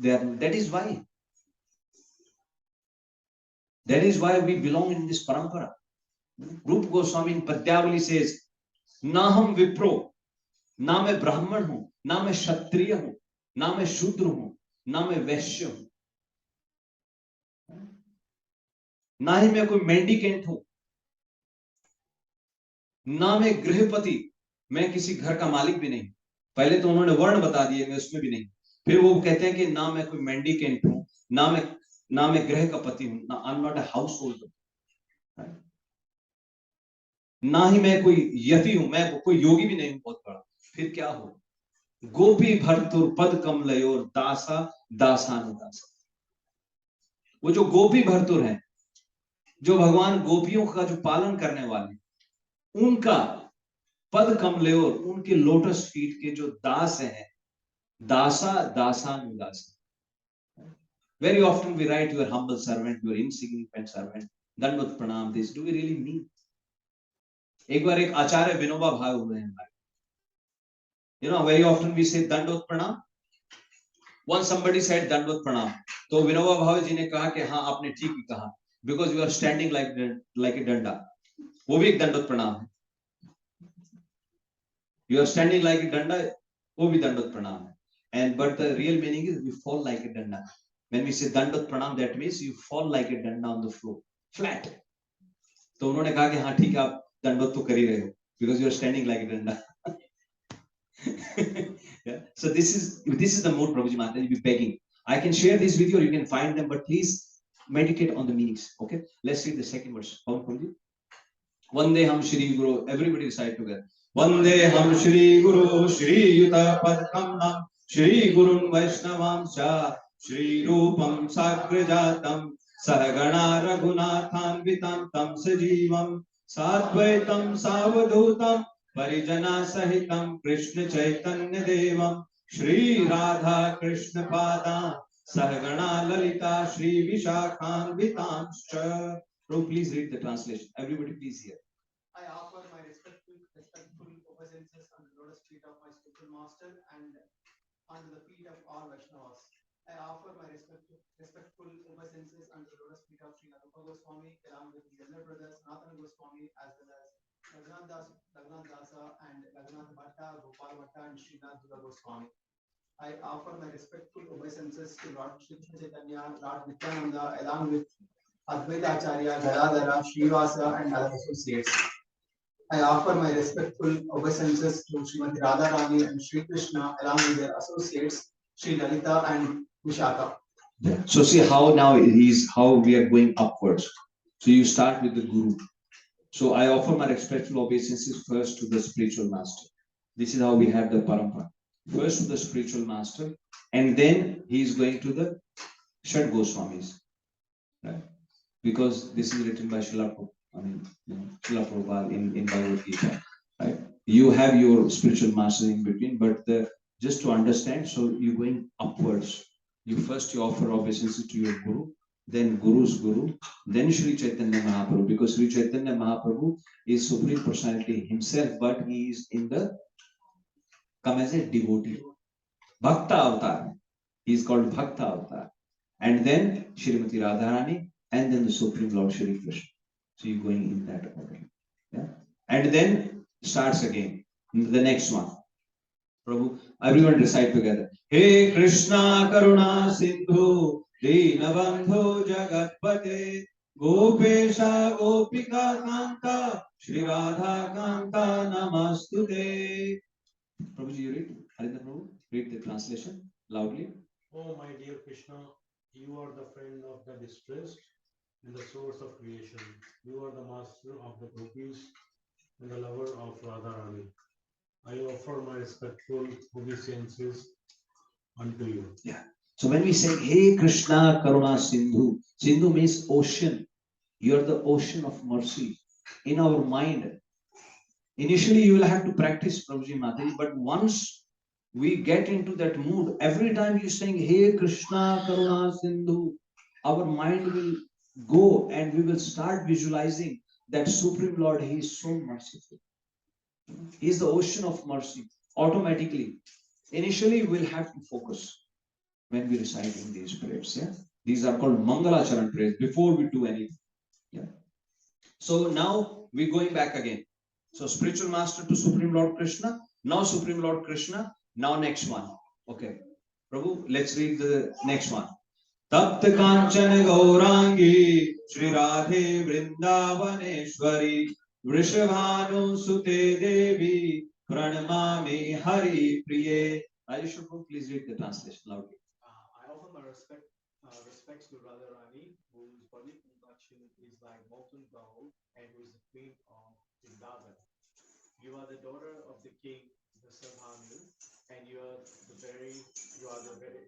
That is why we belong in this parampara. Rupa Goswami in Padyavali says, ना हम विप्रो, ना मैं ब्राह्मण हूं, ना मैं क्षत्रिय हूं, ना मैं शूद्र हूं, ना मैं वैश्य हूं, ना ही मैं कोई मेंडिकेंट हूं, ना मैं गृहपति, मैं किसी घर का मालिक भी नहीं. पहले तो उन्होंने वर्ण बता दिए, मैं उसमें भी नहीं. फिर वो कहते हैं कि ना मैं कोई मेंडिकेंट हूं, ना मैं गृह का पति हूं, ना I am not a house holder, ना ही मैं कोई यति हूं, मैं कोई योगी भी नहीं हूं बहुत बड़ा. फिर क्या हो? गोपी भर्तुर पद कमलयोर दासा दासानुदासा. वो जो गोपी भर्तुर हैं, जो भगवान गोपियों का जो पालन करने वाले, उनका पद कमलयोर, उनके लोटस फीट के जो दास हैं, दासा दासानुदासा. Very often we write your humble servant, your insignificant servant, dandavat pranam. This do we really mean? एक बार एक आचार्य विनोबा भावे हुए हैं हमारे. Very often we say dandavat pranam. Once somebody said dandavat pranam, तो विनोबा भावे जी ने कहा कि हाँ आपने ठीक ही कहा, because you are standing like a danda. वो भी एक dandavat pranam है. You are standing like a danda, वो भी dandavat pranam है. And but the real meaning is we fall like a danda. When we say dandavat pranam, that means you fall like a danda on the floor, flat. तो उन्होंने कहा कि हाँ ठीक है आप दंडवत तो कर ही रहे हो, because you are standing like a danda. Yeah. So this is the mode, Prabhuji Mataji, be begging. I can share this with you, or you can find them, but please meditate on the meanings. Okay, let's read the second verse. Vande ham Shri Guru. Everybody recite together. Vande ham Shri Guru Shri Yuta Padkamam Shri Gurun Vaishnavam Cha Shri Rupam Sagrajatam Sahagana Raghunatham Vitam Tam Sajivam Sadvaitam Savadhutam Parijana Sahitam Krishna Chaitanya Devam Shri Radha Krishna Pada Sahagana Lalita Shri Vishakhan Vitam Cha. Oh, please read the translation. Everybody please hear. I offer my respectful obeisances on the lotus feet of my spiritual master and under the feet of all Vaishnavas. I offer my respectful obeisances under the lotus feet of Sri Rupa Goswami along with his elder brothers Nathan Goswami as well as Raghunath Dasa and Raghunath Bhatta, Gopal Bhatta and Srinath Goswami. I offer my respectful obeisances to Lord Shri Chaitanya, Lord Nityananda along with Advaita Acharya, Gadadhara, Srivasa and other associates. I offer my respectful obeisances to Srimati Radharani and Sri Krishna along with their associates, Sri Lalita and Vishaka. So see how now how we are going upwards. So you start with the Guru. So I offer my respectful obeisances first to the spiritual master. This is how we have the parampara. First to the spiritual master, and then he is going to the Shad Goswamis, right? Because this is written by Srila Prabhupada in Bhagavad Gita, right? You have your spiritual master in between, but just to understand, so you're going upwards. You offer obeisances to your Guru, then Guru's Guru, then Sri Chaitanya Mahaprabhu, because Sri Chaitanya Mahaprabhu is Supreme Personality himself, but he is come as a devotee. Bhakta Avatar. He is called Bhakta Avatar. And then Shrimati Radharani, and then the Supreme Lord Shri Krishna. So you're going in that order. Yeah? And then starts again. The next one. Prabhu, everyone recite together. Hey Krishna Karuna Sindhu Deenabandhu Jagatpate Gopesha Gopika Kanta Shri Radha Kanta Namastute. Prabhuji, you read? Harinda Prabhu, read the translation loudly. Oh, my dear Krishna, you are the friend of the distressed and the source of creation. You are the master of the gopis and the lover of Radharani. I offer my respectful obeisances unto you. Yeah. So when we say, Hey Krishna Karuna Sindhu, Sindhu means ocean. You are the ocean of mercy in our mind. Initially, you will have to practice Prabhuji Mataji, but once we get into that mood, every time you saying, Hey Krishna Karuna Sindhu, our mind will go and we will start visualizing that Supreme Lord, He is so merciful. He is the ocean of mercy. Automatically, initially, we'll have to focus when we reciting these prayers. Yeah, these are called Mangla Charan prayers before we do anything. Yeah. So now we're going back again. So spiritual master to Supreme Lord Krishna. Now Supreme Lord Krishna. Now next one. Okay, Prabhu, let's read the next one. Tapt Kanchan Gaurangi Shri Radhe Vrindavaneshwari Vrishabhanu Sute Devi Pranamami Hari Priye. Rajesh Prabhu, please read the translation loudly. I offer my respects to Radharani, whose body complexion is like molten gold and who is the queen of Vrindavan. You are the daughter of the king, the Vrishabhanu, and you are the very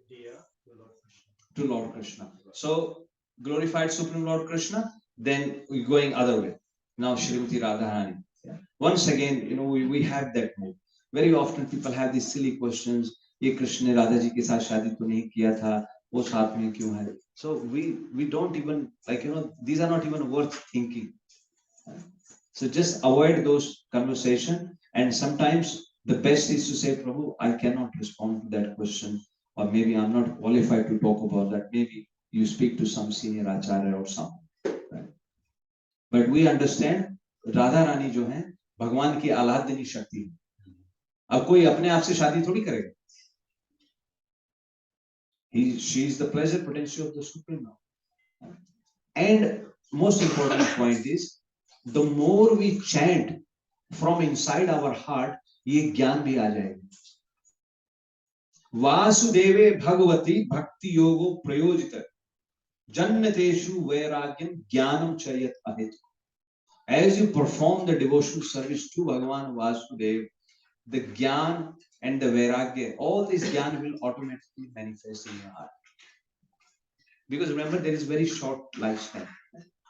dear to Lord Krishna. To Lord Krishna. So glorified Supreme Lord Krishna, then we're going other way. Now Shrimati Radharani. Yeah. Once again, we have that mood. Very often people have these silly questions. ये कृष्ण ने राधा जी के साथ शादी तो नहीं किया था, वो साथ में क्यों है? So we don't even these are not even worth thinking. So just avoid those conversations, and sometimes the best is to say, Prabhu, I cannot respond to that question, or maybe I'm not qualified to talk about that. Maybe you speak to some senior acharya or something. Right? But we understand Radha Rani जो है भगवान की आह्लादनी शक्ति है. अब कोई अपने आप से शादी थोड़ी करेगा. She is the pleasure potential of the Supreme Lord. And most important point is, the more we chant from inside our heart, ये ज्ञान भी आ जाएगा. वासुदेवे भगवती भक्ति योगो प्रयोजित जन्नतेषु वैराग्यम ज्ञानम चयत अहित. As you perform the devotional service to Bhagavan Vasudev, the Gyan and the Vairagya, all this Gyan will automatically manifest in your heart. Because remember, there is very short lifespan.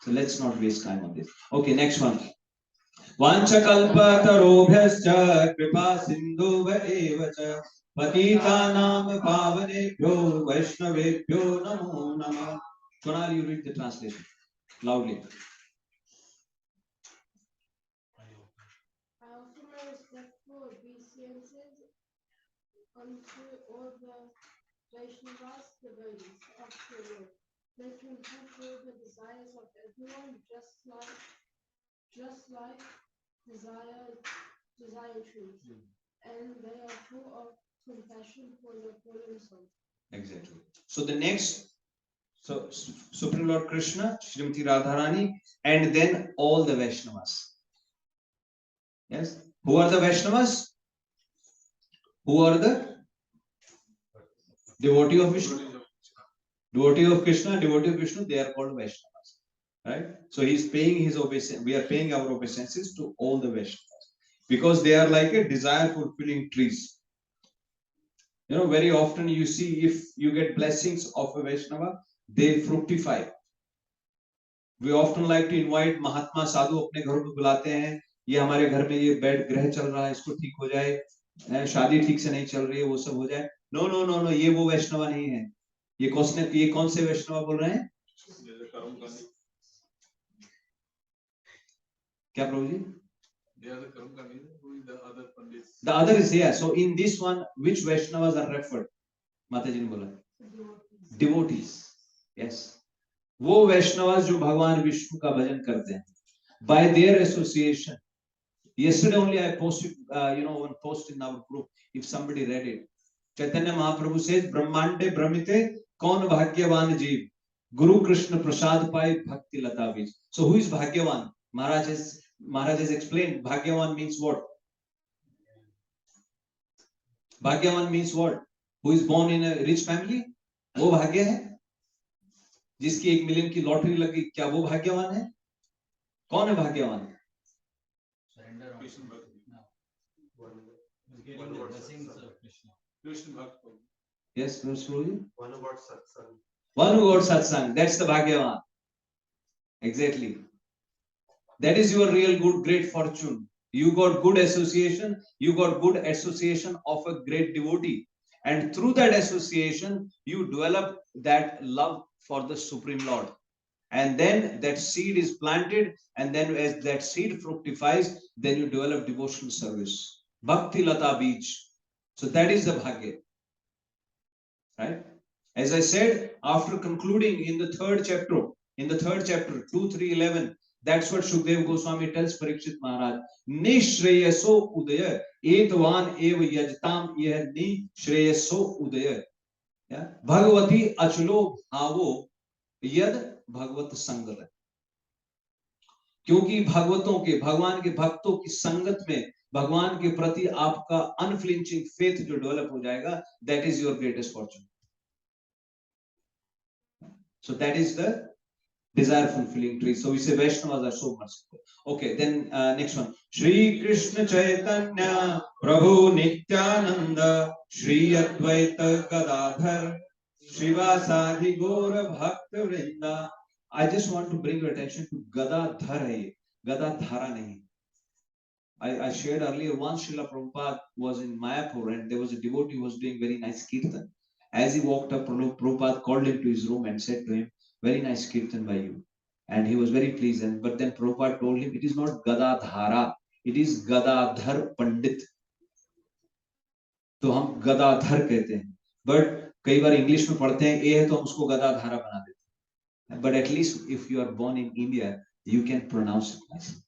So let's not waste time on this. Okay, next one. Vanchakalpatarobhyascha kripa sindhuva evacha patitanam pavanebhyo vaishnavebhyo namo namah. Sonal, you read the translation loudly. I offer my respectful obeisances unto all the Vaishnavas, devotees of the Lord. They can fulfill the desires of everyone, just like desire trees, and they are full of compassion for the fallen souls. Exactly. So the next, Supreme Lord Krishna, Shrimati Radharani, and then all the Vaishnavas. Yes. Who are the Vaishnavas? Who are the devotee of Vishnu? Devotee of Krishna, devotee of Vishnu, they are called Vaishnavas. Right? So he's paying his obeisance. We are paying our obeisances to all the Vaishnavas because they are like a desire fulfilling trees. Very often you see, if you get blessings of a Vaishnava, they fructify. We often like to invite Mahatma Sadhu अपने घरों में बुलाते हैं. ये हमारे घर में ये बेड ग्रह चल रहा है, इसको ठीक हो जाए, शादी ठीक से नहीं चल रही है, वो सब हो जाए. नो, ये वो वैष्णवा नहीं है. ये कौन से वैष्णवा बोल रहे हैं? क्या प्रभु जी? The other Karmkandi, who is the other Pandit? The other is here. So in this one, which Vaishnavas are referred? माताजी ने बोला devotees. Yes. वो वैष्णवास जो भगवान विष्णु का भजन करते हैं. By their association. Yesterday only I posted, one post in our group. If somebody read it, Chaitanya Mahaprabhu says, "Brahmande Brahmite, kaun bhagyavan jeev, Guru Krishna prasad pai bhakti lata bij." So who is bhagyavan? Maharaj has explained. Bhagyavan means what? Bhagyavan means what? Who is born in a rich family? वो भाग्य है. जिसकी 1 million की lottery लगी, क्या वो भाग्यवान है? कौन है भाग्यवान? Yes, One who got satsang. One who got satsang, that's the bhagyavan. Exactly. That is your real good, great fortune. You got good association. You got good association of a great devotee. And through that association, you develop that love for the Supreme Lord. And then that seed is planted. And then as that seed fructifies, then you develop devotional service. Bhakti Lata Bij. So that is the bhagya. Right? As I said, after concluding in the third chapter, 2, 3, 11, that's what Shukdev Goswami tells Parikshit Maharaj. Nishreyaso udaya etvan eva yajtam yeh nishreyaso udaya. Yeah? Bhagavati achalo bhavo yad bhagavat sangat. क्योंकि भगवतों के, भगवान के भक्तों की संगत में भगवान के प्रति आपका अनफ्लिंचिंग फेथ जो डेवलप हो जाएगा, that is your greatest fortune. So that is the desire fulfilling tree. So we say Vaishnavas are so merciful. Okay, then next one. Shri Krishna Chaitanya Prabhu Nityananda Shri Advaita Gadadhar Srivasadi Gaura Bhakta Vrinda. I just want to bring your attention to Gadadhar hai, Gadadhara nahi. I shared earlier, once Srila Prabhupada was in Mayapur and there was a devotee who was doing very nice kirtan. As he walked up, Prabhupada called him to his room and said to him, "Very nice kirtan by you." And he was very pleased. But then Prabhupada told him, "It is not Gadadhara, it is Gadadhar Pandit." तो हम गदाधर कहते हैं, but कई बार English में पढ़ते हैं ए है तो हम उसको गदाधारा बना देते हैं. But at least if you are born in India, you can pronounce it nicely.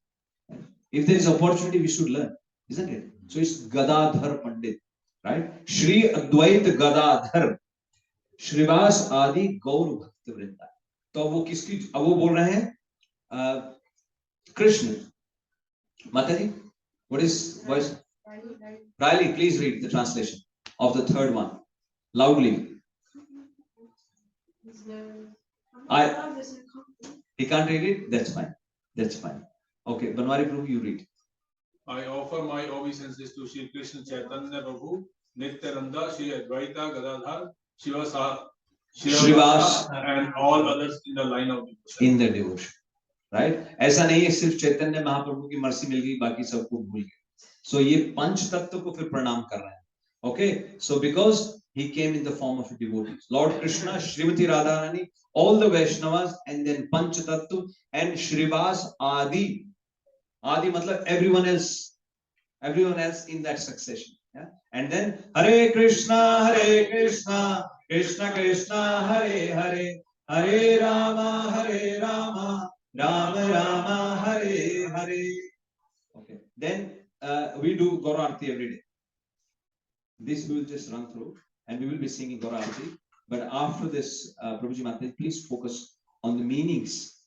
If there is opportunity, we should learn, isn't it? So it's Gadadhar Pandit, right? Shri Advait Gadadhar Shrivas Adi Gaur Bhakti Vrinda. तो वो किसकी, अब वो बोल रहे हैं कृष्ण. माताजी, what is voice? Riley, please read the translation of the third one loudly. He can't read it. That's fine. That's fine. Okay, Banwari Prabhu, you read. I offer my obeisances to Shri Krishna Chaitanya Prabhu, Nityananda, Shri Advaita Gadadhar, Srivas, and all others in the line of devotion. In the devotion, right? ऐसा नहीं है सिर्फ चैतन्य महाप्रभु की mercy मिल गई, बाकी सबको भूल गए. So ये पंच तत्व को फिर प्रणाम कर रहे हैं. Okay, so because he came in the form of a devotee, Lord Krishna, Srimati Radharani, all the Vaishnavas, and then Panch Tattva and Shrivas Adi. Adi matlab everyone else in that succession. Yeah? And then Hare Krishna, Krishna Krishna, Hare Hare, Hare Rama, Rama Rama, Hare Hare. Okay, then we do Gaura Arati every day. This we will just run through and we will be singing Gaura Arati. But after this, Prabhuji Mataji, please focus on the meanings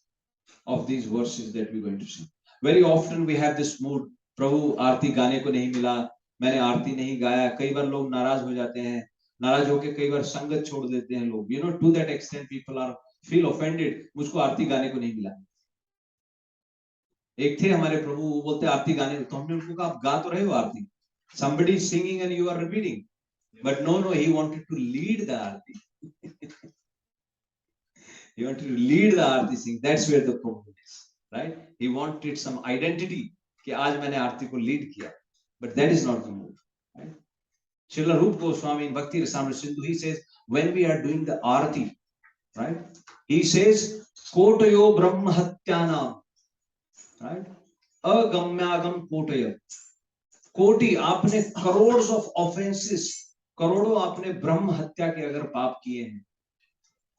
of these verses that we're going to sing. Very often we have this mood, Prabhu आरती गाने को नहीं मिला, मैंने आरती नहीं गाया. कई बार लोग नाराज हो जाते हैं, नाराज होके कई बार संगत छोड़ देते हैं लोग. You know, to that extent people are feel offended. मुझको आरती गाने को नहीं मिला. एक थे हमारे प्रभु, वो बोलते आरती गाने, तो हमने उनको कहा आप गा तो रहे हो आरती. Somebody is singing and you are repeating. But no, he wanted to lead the aarti. He wanted to lead the aarti sing. That's where the problem is, right? He wanted some identity. कि आज मैंने आरती को lead किया. But that is not the mood, right? Srila Rupa Goswami in Bhakti Rasamrita Sindhu, he says, when we are doing the aarti, right? He says, Kotayo Brahma Hatyana, right? Agamyagam Kotaya. कोटि आपने crores of offenses, करोड़ों आपने ब्रह्म हत्या के अगर पाप किए हैं,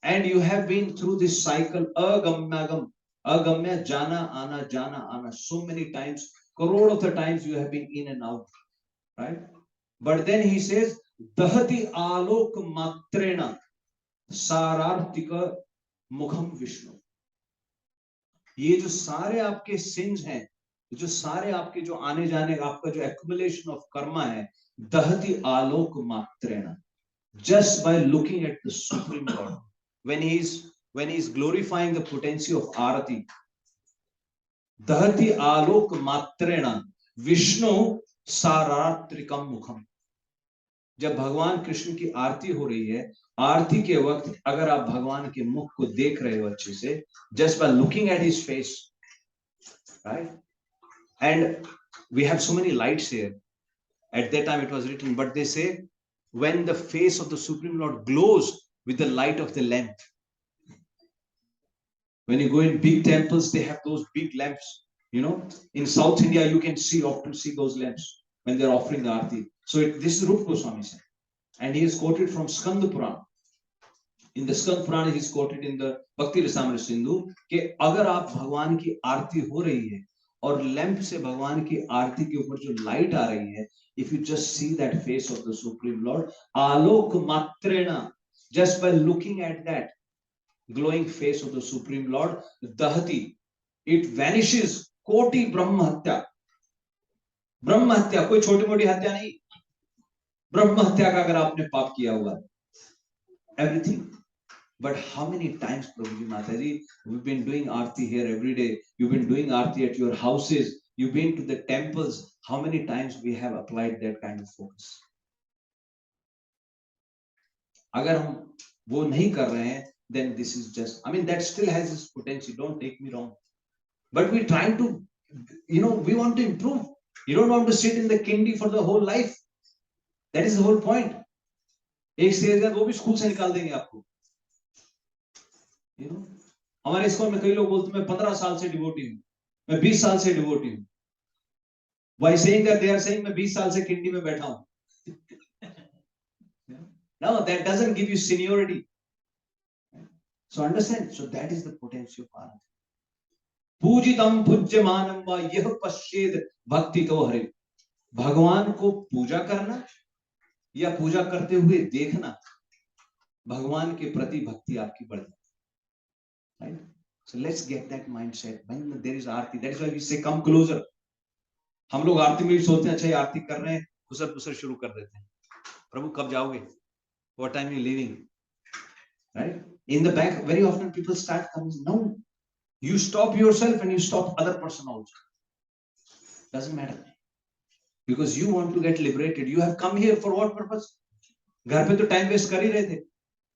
and you have been through this cycle, agamyagam, agamya, jana ana, so many times, crore of the times you have been in and out, right? But then he says, dahati alok matrena sarartika mukham Vishnu. ये जो सारे आपके since हैं, जो सारे आपके जो आने जाने आपका जो accumulation of karma है, dahati alok matrena, just by looking at the Supreme Lord, when he's glorifying the potency of arati, dahati alok matrena Vishnu saratrikam mukham. जब भगवान कृष्ण की आरती हो रही है, आरती के वक्त अगर आप भगवान के मुख को देख रहे हो अच्छे से, just by looking at his face, right? And we have so many lights here. At that time it was written, but they say when the face of the Supreme Lord glows with the light of the lamp. When you go in big temples, they have those big lamps. You know, in South India, you can often see those lamps when they're offering the arti. So this is Rupa Goswami said, and he is quoted from Skanda Purana. In the Skanda Purana, he is quoted in the Bhakti Rasamrita Sindhu कि अगर आप भगवान की आरती हो रही है और lamp से भगवान की आरती के ऊपर जो लाइट आ रही है, if you just see that face of the Supreme Lord, alok matrena, just by looking at that glowing face of the Supreme Lord, dahati, it vanishes koti brahma hatya. ब्रह्म हत्या कोई छोटी मोटी हत्या नहीं, ब्रह्म हत्या का अगर आपने पाप किया हुआ, everything. But how many times, Prabhuji Mataji, we've been doing aarti here every day, you've been doing aarti at your houses, you've been to the temples, how many times we have applied that kind of focus? अगर हम वो नहीं कर रहे हैं, then this is just, I mean, that still has its potential, don't take me wrong, but we're trying to, you know, we want to improve. You don't want to sit in the kindi for the whole life. That is the whole point. एक stage है वो भी school से निकाल देंगे आपको. You know, हमारे ISKCON में कई लोग बोलते हैं मैं 15 साल से डिवोटी हूँ, मैं 20 साल से डिवोटी हूँ. Why saying that? They are saying मैं 20 साल से किंडी में बैठा हूँ. No, that doesn't give you seniority. So understand. So that is the potential of Arati. पूजितम पूज्यमानम वा यह पश्चेद भक्ति तो हरे. भगवान को पूजा करना या पूजा करते हुए देखना, भगवान के प्रति भक्ति आपकी बढ़ जाती है. Right? So let's get that mindset when there is Aarti. That is why we say come closer. हम लोग आरती में भी सोचते हैं अच्छा आरती कर रहे हैं, खुसर पुसर शुरू कर देते हैं. प्रभु कब जाओगे? What time are you leaving? Right? In the back, very often people start coming. No, you stop yourself and you stop other person also. Doesn't matter. Because you want to get liberated. You have come here for what purpose? घर पे तो time waste कर ही रहे थे.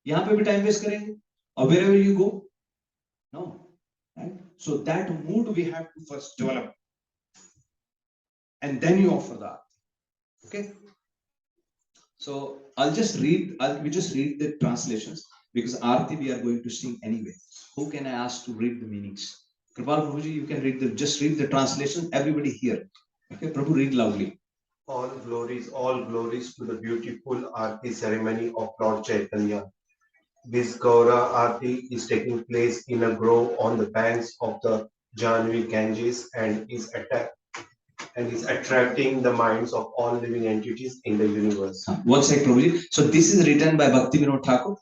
यहाँ पे भी time waste करेंगे. Or wherever you go. No. Right? So that mood we have to first develop. And then you offer that. Okay? So we just read the translations because Aarti we are going to sing anyway. Who can I ask to read the meanings? Kripal Prabhuji, you can just read the translation. Everybody here. Okay, Prabhu, read loudly. All glories to the beautiful Aarti ceremony of Lord Chaitanya. This Gaura Aarti is taking place in a grove on the banks of the Janvi Ganges and is attracting the minds of all living entities in the universe. One sec, Prabhuji. So this is written by Bhakti Vinod Thakur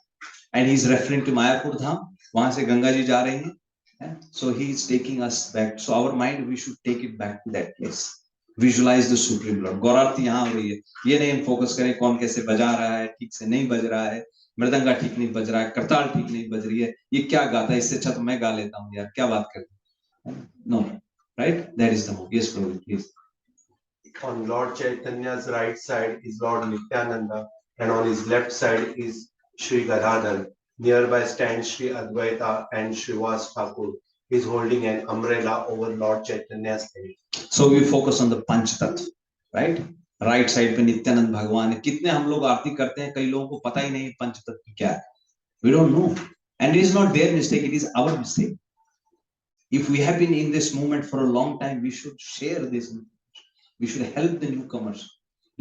and he is referring to Mayapur Dham. वहां से गंगा जी जा रही हैं. So he is taking us back. So our mind, we should take it back to that place. Visualize the Supreme Lord. गौरारती यहाँ हो रही है. ये नहीं हम फोकस करें कौन कैसे बजा रहा है, ठीक से नहीं बज रहा है, मृदंगा ठीक नहीं बज रहा है, करताल ठीक नहीं बज रही है, ये क्या गाता है, इससे अच्छा तो मैं गा लेता हूँ यार, क्या बात करते हैं. No, right? That is the move. Yes, Prabhu, please. On Lord Chaitanya's right side is Lord Nityananda and on his left side is Sri Gadadhar. Nearby stands Sri Advaita and Srivas Thakur. He is holding an umbrella over Lord Chaitanya's head. So we focus on the Panch Tattva, right? Right side पे नित्यानंद भगवान है. कितने हम लोग आरती करते हैं, कई लोगों को पता ही नहीं पंच तत्व क्या है. We don't know. And it is not their mistake, it is our mistake. If we have been in this movement for a long time, we should share this. We should help the newcomers.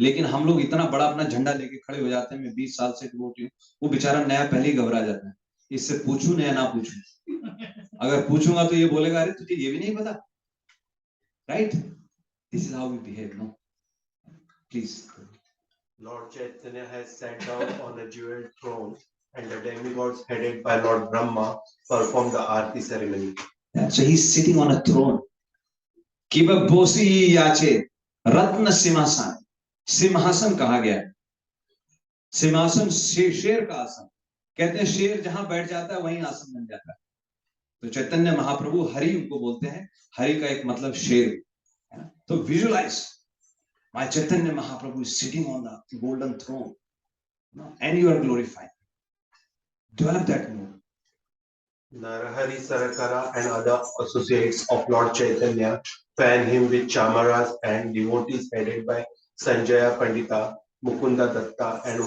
लेकिन हम लोग इतना बड़ा अपना झंडा लेके खड़े हो जाते हैं, मैं 20 साल से डिवोटी हूँ, वो बेचारा नया पहले ही घबरा जाता है, इससे पूछूं नया ना पूछूं, अगर पूछूंगा तो ये बोलेगा अरे तुझे ये भी नहीं पता, right? This is how we behave, no? Please. Lord Chaitanya has sat down on a jeweled throne, and the demigods headed by Lord Brahma perform the Aarti ceremony. Yeah, so he's sitting on a throne. Kiba bosi yache ratna simhasan. सिंहासन कहा गया है, सिंहासन शेर का आसन, कहते हैं शेर जहां बैठ जाता है वहीं आसन बन जाता है. तो चैतन्य महाप्रभु हरि उनको बोलते हैं, हरि का एक मतलब शेर. तो visualise my Chaitanya Mahaprabhu is sitting on the golden throne and you are glorified. Develop that mood. Narahari Sarakara and other associates of Lord Chaitanya fan him with chamaras, and devotees headed by Sanjaya Pandita, Mukunda Datta and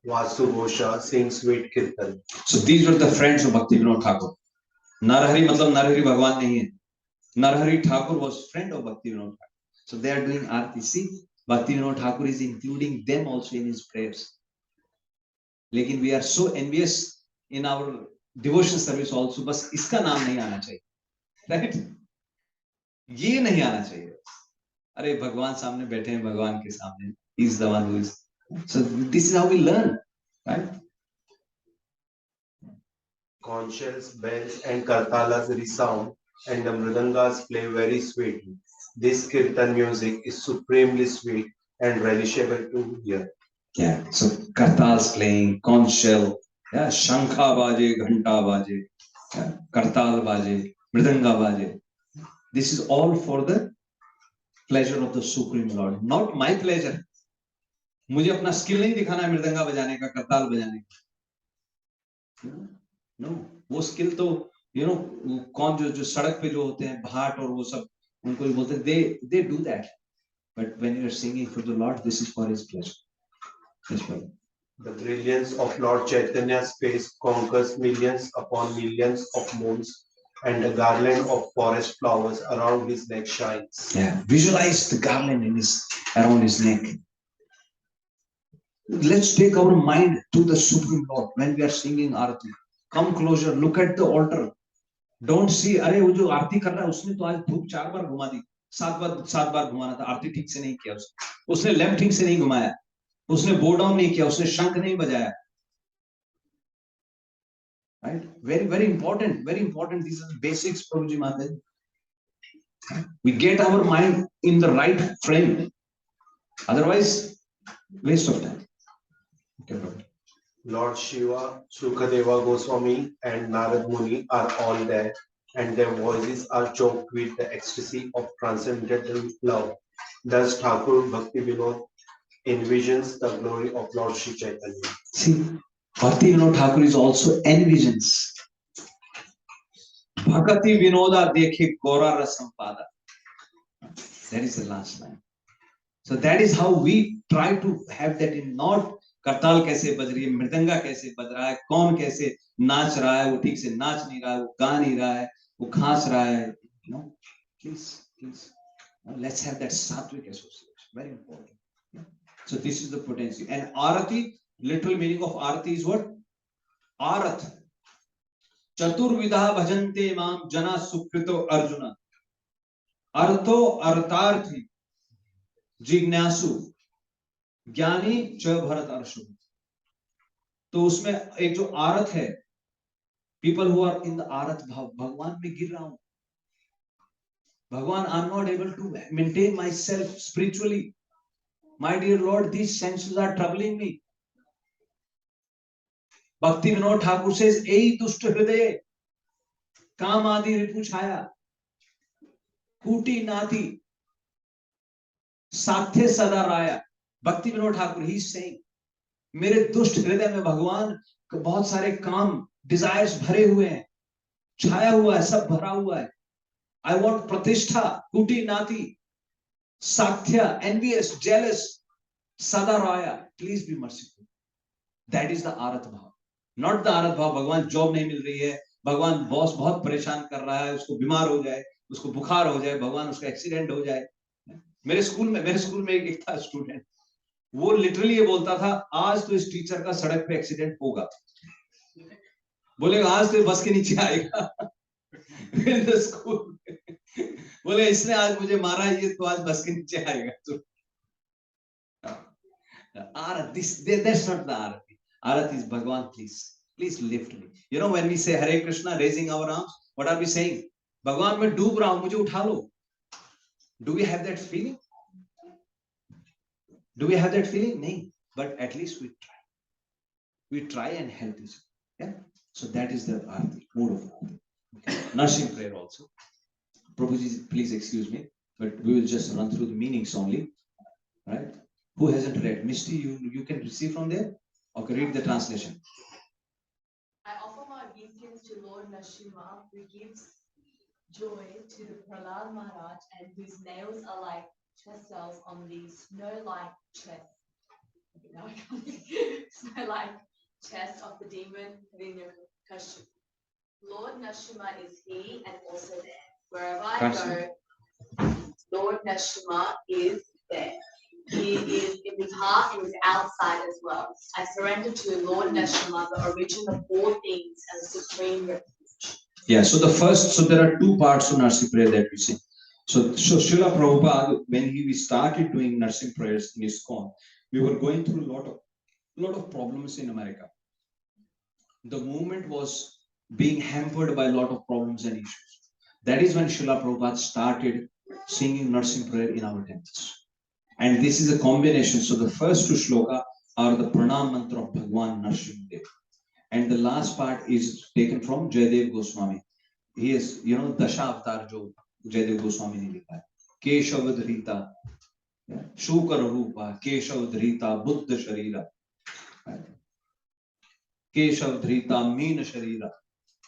Vasu Ghosha sing sweet kirtan. So these were the friends of Bhakti Vinod Thakur. Narahari मतलब Narahari भगवान नहीं है. Narahari Thakur was friend of Bhakti Vinod Thakur. So they are doing Aarti. See, Bhakti Vinod Thakur is including them also in his prayers. लेकिन we are so envious in our devotion service also. बस इसका नाम नहीं आना चाहिए, right? ये नहीं आना चाहिए. अरे भगवान सामने बैठे हैं, भगवान के सामने. He is the one who is. So this is how we learn, right? Conch shells, bells, and kartalas resound, and the mridangas play very sweetly. This kirtan music is supremely sweet and relishable to hear. Yeah, so kartals playing, conch shell, yeah, shankha baje, ghanta baje, yeah, kartal baje, mridanga baje. This is all for the pleasure of the Supreme Lord, not my pleasure. मुझे अपना skill नहीं दिखाना है मृदंगा बजाने का, करताल बजाने का. No, वो स्किल तो कौन जो सड़क पे जो होते हैं भाट और वो सब, उनको भी बोलते हैं, they do that. But when you are singing for the Lord, this is for His pleasure. That's why. The brilliance of Lord Chaitanya's face conquers millions upon millions of moons, and the garland of forest flowers around his neck shines. Yeah, visualize the garland around his neck. Let's take our mind to the Supreme Lord when we are singing Aarti. Come closer, look at the altar. Don't see, अरे वो जो आरती कर रहा है उसने तो आज धूप 4 बार घुमा दी, 7 बार घुमाना था, आरती ठीक से नहीं किया उसने लैंप ठीक से नहीं घुमाया, उसने बो डाउन नहीं किया, उसने शंख नहीं बजाया. Right? Very, very important, very important. These are the basics, Prabhuji Maharaj. We get our mind in the right frame. Otherwise, waste of time. Okay, Prabhu. Lord Shiva, Sukadeva Goswami, and Narad Muni are all there, and their voices are choked with the ecstasy of transcendental love. Thus, Thakur Bhakti Vinod envisions the glory of Lord Shri Chaitanya. See, Bhakti Vinod Thakur is also envisions. Bhakti Vinoda dekhe Gora Rasampada. That is the last line. So that is how we try to have that in, not करताल कैसे बज रही है, मृदंगा कैसे बज रहा है, कौन कैसे नाच रहा है, वो ठीक से नाच नहीं रहा है, वो गा नहीं रहा है, वो खांस रहा है. No, please, let's have that sattvic association. Very important. So this is the potency. And Arati, literal meaning of Arati is what? Arath. Chaturvidha bhajante mam jana sukrito arjuna. Artho artarthi jignasu ज्ञानी च भरत अर्षु. तो उसमें एक जो आरत है, people who are in the आरत भाव, भगवान में गिर रहा हूं, भगवान, I'm not able to maintain myself spiritually. My dear Lord, these senses are troubling me. Bhakti Vinod Thakur says, "Ei दुष्ट हृदय, काम आदि रिपु छाया, कूटी नाती, साथे सदा राया." भक्ति विनोद ठाकुर ही सेइंग, मेरे दुष्ट हृदय में भगवान बहुत सारे काम, डिजायर्स भरे हुए हैं, छाया हुआ है, सब भरा हुआ है. I want प्रतिष्ठा, कुटी नाती, साथ्य, envious, jealous, सदा राया, please be merciful. That is the आरत भाव. नॉट द आरत भाव भगवान जॉब नहीं मिल रही है, भगवान बॉस बहुत परेशान कर रहा है, उसको बीमार हो जाए, उसको बुखार हो जाए, भगवान उसका एक्सीडेंट हो जाए। मेरे स्कूल में एक था स्टूडेंट, वो लिटरली ये बोलता था, आज तो इस टीचर का सड़क पे एक्सीडेंट होगा, बोलेगा आज तो बस के नीचे आएगा। स्कूल बोले इसने आज मुझे मारा, ये तो आज बस के नीचे आएगा। तो that's not the arati. Arati is Bhagwan, please lift me. You know, when we say Hare Krishna, raising our arms, what are we saying? Bhagwan, मैं डूब रहा हूं, मुझे उठा लो. Do we have that feeling? नहीं, but at least we try. We try and help each other. Yeah. So that is the arati, mood of arati. Okay. Nursing prayer also. Prabhuji, please excuse me, but we will just run through the meanings only. Right? Who hasn't read? Misty, you can receive from there? Okay, read the translation. I offer my obeisance to Lord Narasimha, who gives joy to the Prahlad Maharaj and whose nails are like trestles on the snow-like chest. No, I can't. Snow-like chest of the demon Hiranyakashipu. Lord Narasimha is he and also there. Wherever I go, Lord Narasimha is there. He is in his heart, he is outside as well. I surrender to Lord Narasimha, the origin of all things and the supreme refuge. Yeah, so there are two parts of nursing prayer that we sing. So Srila Prabhupada, when we started doing nursing prayers in ISKCON, we were going through a lot of problems in America. The movement was being hampered by a lot of problems and issues. That is when Srila Prabhupada started singing nursing prayer in our temples. And this is a combination. So the first two shloka are the pranam mantra of Bhagwan Narasimha. And the last part is taken from Jayadev Goswami. He is, Dasha Avatar jo Jayadev Goswami ne likha hai. Keshavadhrita, Shukar Rupa, Keshavadhrita, Buddha Sharira, Keshavadhrita, Meena Sharira,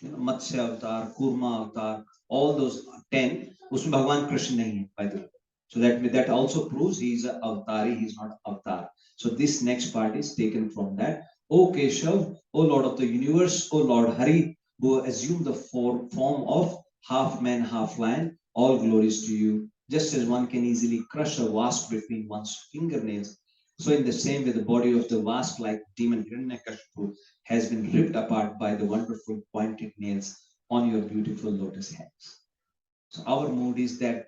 Matsya Avatar, Kurma Avatar, all those 10, usme Bhagwan Krishna nahi hai, by the way. So that also proves he is an avatari, he is not avatar. So this next part is taken from that. O Keshav, O Lord of the universe, O Lord Hari, who assumed the form of half man, half lion, all glories to you. Just as one can easily crush a wasp between one's fingernails, so in the same way the body of the wasp-like demon Hiranyakashipu has been ripped apart by the wonderful pointed nails on your beautiful lotus hands. So our mood is that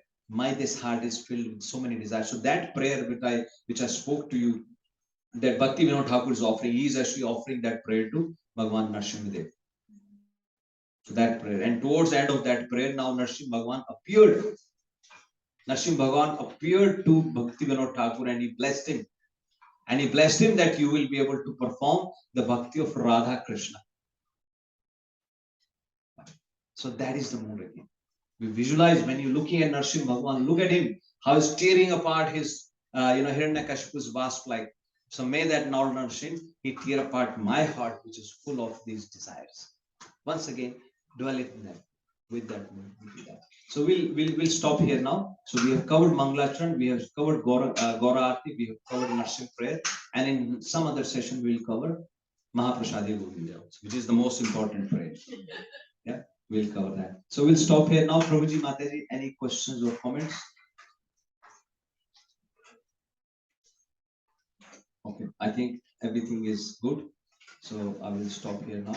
this heart is filled with so many desires. So that prayer which I spoke to you, that Bhakti Vinod Thakur is offering, he is actually offering that prayer to Bhagwan Narasimha. So that prayer, and towards the end of that prayer, now Narasimha Bhagwan appeared. Narasimha Bhagwan appeared to Bhakti Vinod Thakur and he blessed him. And he blessed him that you will be able to perform the bhakti of Radha Krishna. So that is the mood again. We visualize when you're looking at Narasimha Bhagwan, look at him, how he's tearing apart his, Hiranyakashipu's wasp-like. So may that Lord Narasimha, he tear apart my heart, which is full of these desires. Once again, dwell in them with that mood. So we'll stop here now. So we have covered Mangla Charan, we have covered Gora Arti, we have covered Narasimha prayer, and in some other session we'll cover Mahaprasadi Govinda, which is the most important prayer. Yeah. We'll cover that. So we'll stop here now. Prabhuji, Mataji, any questions or comments? Okay, I think everything is good. So I will stop here now.